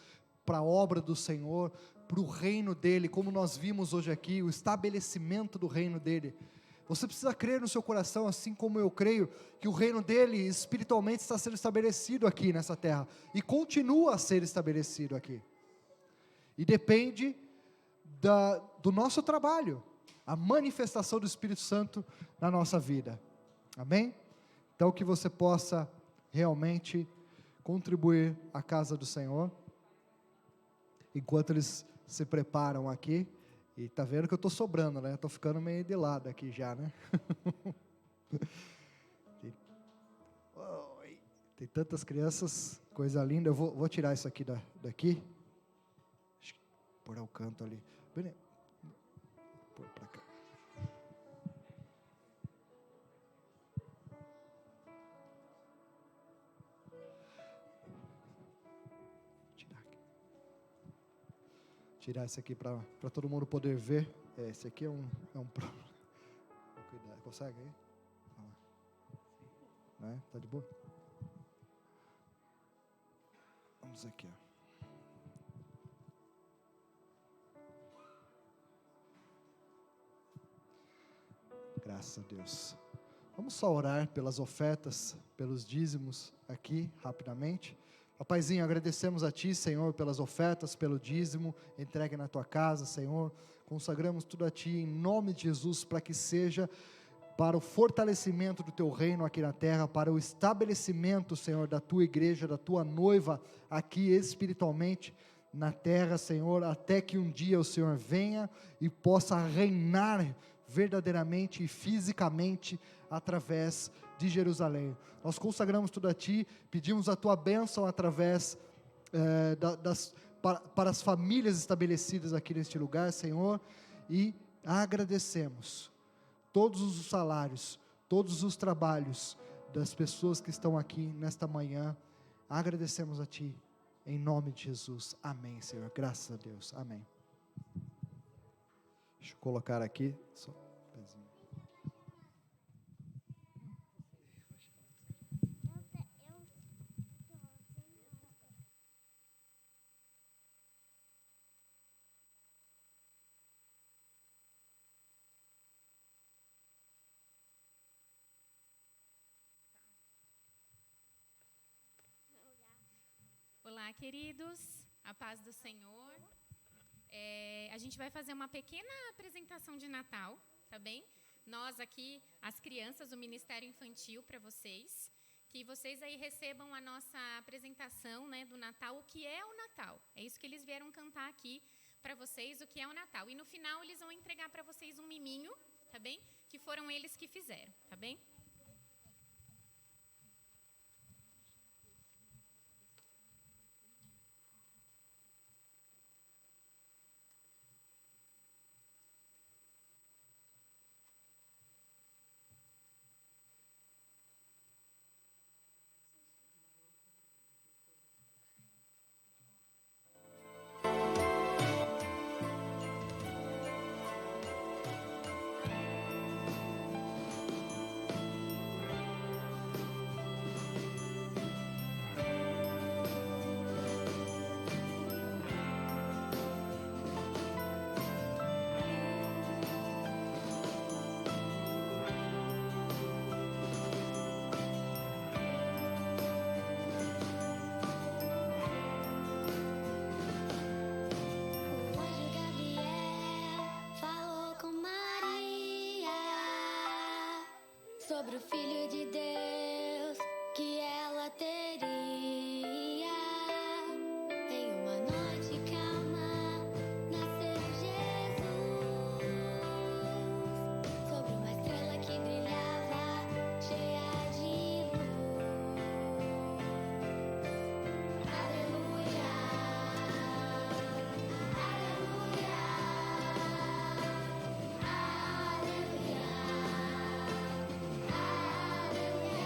para a obra do Senhor, para o reino dEle, como nós vimos hoje aqui, o estabelecimento do reino dEle. Você precisa crer no seu coração, assim como eu creio, que o reino dEle espiritualmente está sendo estabelecido aqui nessa terra, e continua a ser estabelecido aqui. E depende do nosso trabalho, a manifestação do Espírito Santo na nossa vida. Amém? Então que você possa realmente contribuir à casa do Senhor, enquanto eles se preparam aqui. E tá vendo que eu estou sobrando, né? Estou ficando meio de lado aqui já, né? Tem tantas crianças, coisa linda. Eu vou tirar isso aqui daqui. Pôr ao canto ali. Pôr para cá. Tirar esse aqui para todo mundo poder ver. Esse aqui é um problema. Consegue aí? Né? Tá de boa? Vamos aqui, ó. Graças a Deus. Vamos só orar pelas ofertas, pelos dízimos aqui, rapidamente. Papaizinho, agradecemos a Ti, Senhor, pelas ofertas, pelo dízimo, entregue na Tua casa, Senhor. Consagramos tudo a Ti, em nome de Jesus, para que seja para o fortalecimento do Teu reino aqui na terra, para o estabelecimento, Senhor, da Tua igreja, da Tua noiva, aqui espiritualmente, na terra, Senhor, até que um dia o Senhor venha e possa reinar verdadeiramente e fisicamente através de Jerusalém. Nós consagramos tudo a Ti, pedimos a Tua bênção através para as famílias estabelecidas aqui neste lugar, Senhor, e agradecemos todos os salários, todos os trabalhos das pessoas que estão aqui nesta manhã. Agradecemos a Ti, em nome de Jesus. Amém, Senhor. Graças a Deus. Amém. Deixa eu colocar aqui. Só um pezinho. Olá, queridos, a paz do Senhor. A gente vai fazer uma pequena apresentação de Natal, tá bem? nós aqui, as crianças, o Ministério Infantil para vocês, que vocês aí recebam a nossa apresentação, né, do Natal, o que é o Natal. É isso que eles vieram cantar aqui para vocês, o que é o Natal. E no final eles vão entregar para vocês um miminho, tá bem? Que foram eles que fizeram, tá bem? O anjo Gabriel falou com Maria sobre o Filho de Deus que ela teria. Em uma noite calma nasceu Jesus, sobre uma estrela que brilhava cheia de luz. Aleluia, aleluia, aleluia, aleluia.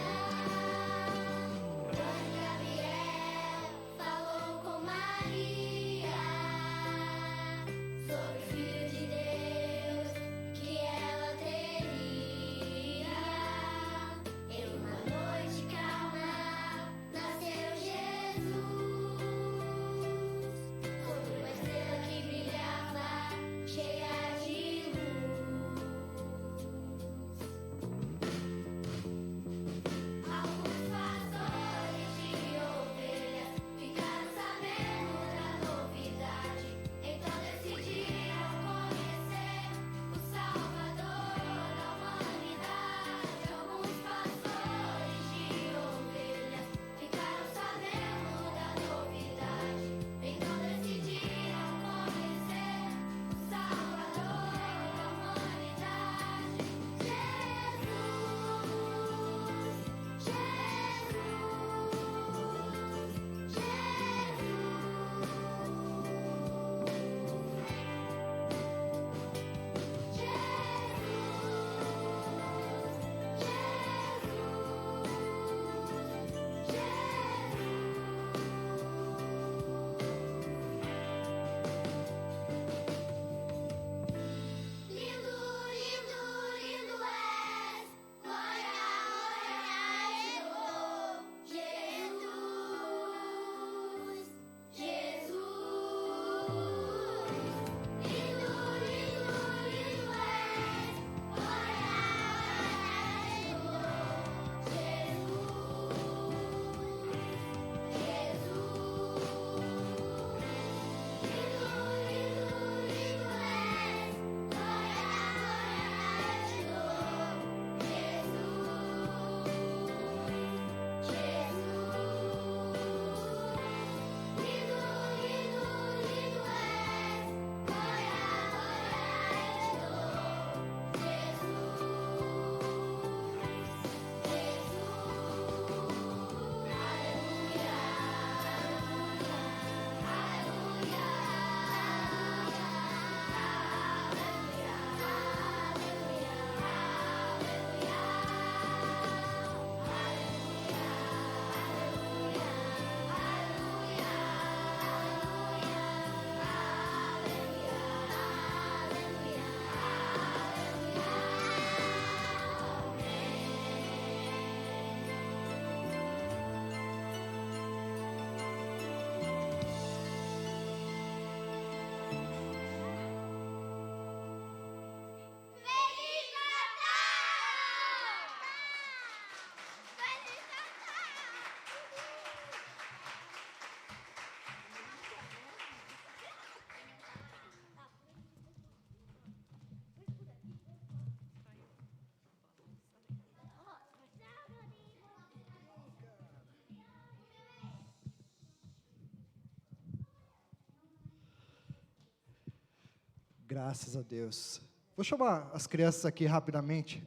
Graças a Deus. Vou chamar as crianças aqui rapidamente.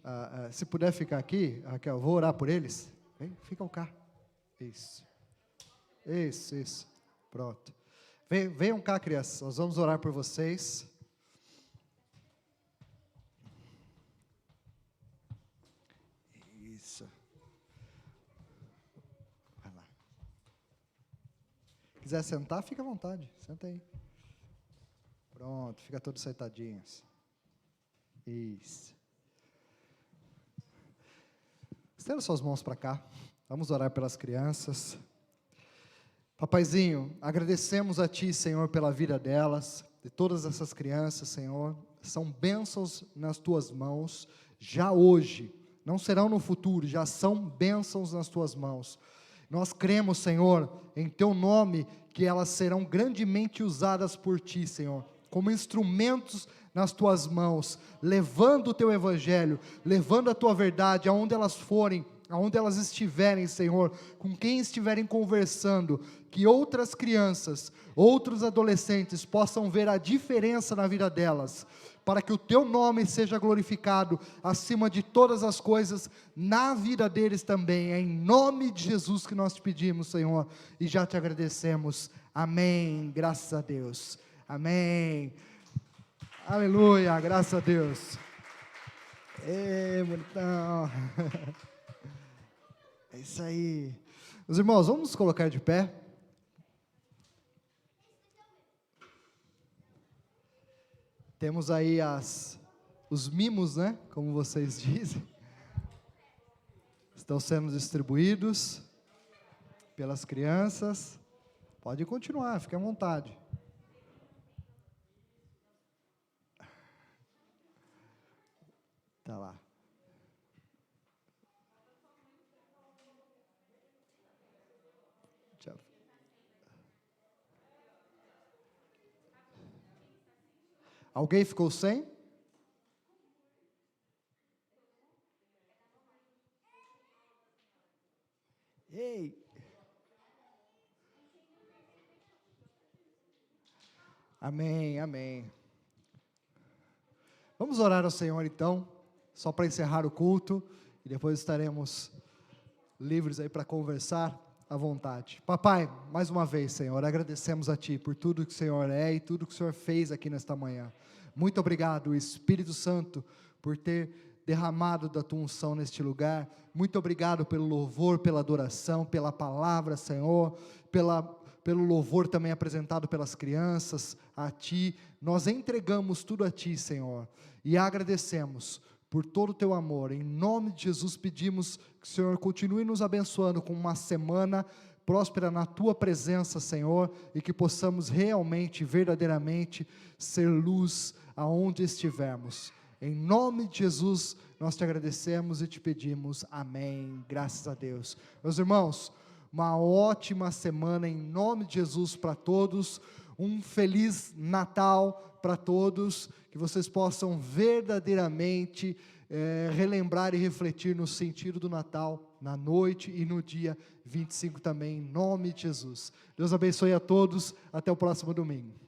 Se puder ficar aqui, Raquel, vou orar por eles. Vem, ficam cá. Isso. Isso. Pronto. Venham cá, crianças. Nós vamos orar por vocês. Isso. Vai lá. Quiser sentar, fica à vontade. Senta aí. Pronto, fica todos sentadinhos. Isso. Estenda suas mãos para cá. Vamos orar pelas crianças. Papaizinho, agradecemos a Ti, Senhor, pela vida delas, de todas essas crianças, Senhor. São bênçãos nas Tuas mãos, já hoje. Não serão no futuro, já são bênçãos nas Tuas mãos. Nós cremos, Senhor, em Teu nome, que elas serão grandemente usadas por Ti, Senhor, como instrumentos nas Tuas mãos, levando o Teu Evangelho, levando a Tua verdade, aonde elas forem, aonde elas estiverem, Senhor, com quem estiverem conversando, que outras crianças, outros adolescentes possam ver a diferença na vida delas, para que o Teu nome seja glorificado acima de todas as coisas, na vida deles também, é em nome de Jesus que nós te pedimos, Senhor, e já te agradecemos, amém, graças a Deus. Amém. Aleluia, graças a Deus. Bonitão. É isso aí. Meus irmãos, vamos nos colocar de pé. Temos aí os mimos, né? Como vocês dizem. Estão sendo distribuídos pelas crianças. Pode continuar, fique à vontade. Tá lá. Tchau. Alguém ficou sem? Ei. Amém, amém. Vamos orar ao Senhor então, só para encerrar o culto, e depois estaremos livres aí para conversar à vontade. Papai, mais uma vez, Senhor, agradecemos a Ti por tudo que o Senhor é e tudo que o Senhor fez aqui nesta manhã. Muito obrigado, Espírito Santo, por ter derramado da Tua unção neste lugar. Muito obrigado pelo louvor, pela adoração, pela palavra, Senhor, pelo louvor também apresentado pelas crianças, a Ti. Nós entregamos tudo a Ti, Senhor, e agradecemos por todo o Teu amor. Em nome de Jesus pedimos que o Senhor continue nos abençoando com uma semana próspera na Tua presença, Senhor, e que possamos realmente, verdadeiramente, ser luz aonde estivermos. Em nome de Jesus, nós Te agradecemos e Te pedimos, amém, graças a Deus. Meus irmãos, uma ótima semana em nome de Jesus para todos, um feliz Natal para todos, que vocês possam verdadeiramente relembrar e refletir no sentido do Natal, na noite e no dia 25 também, em nome de Jesus. Deus abençoe a todos, até o próximo domingo.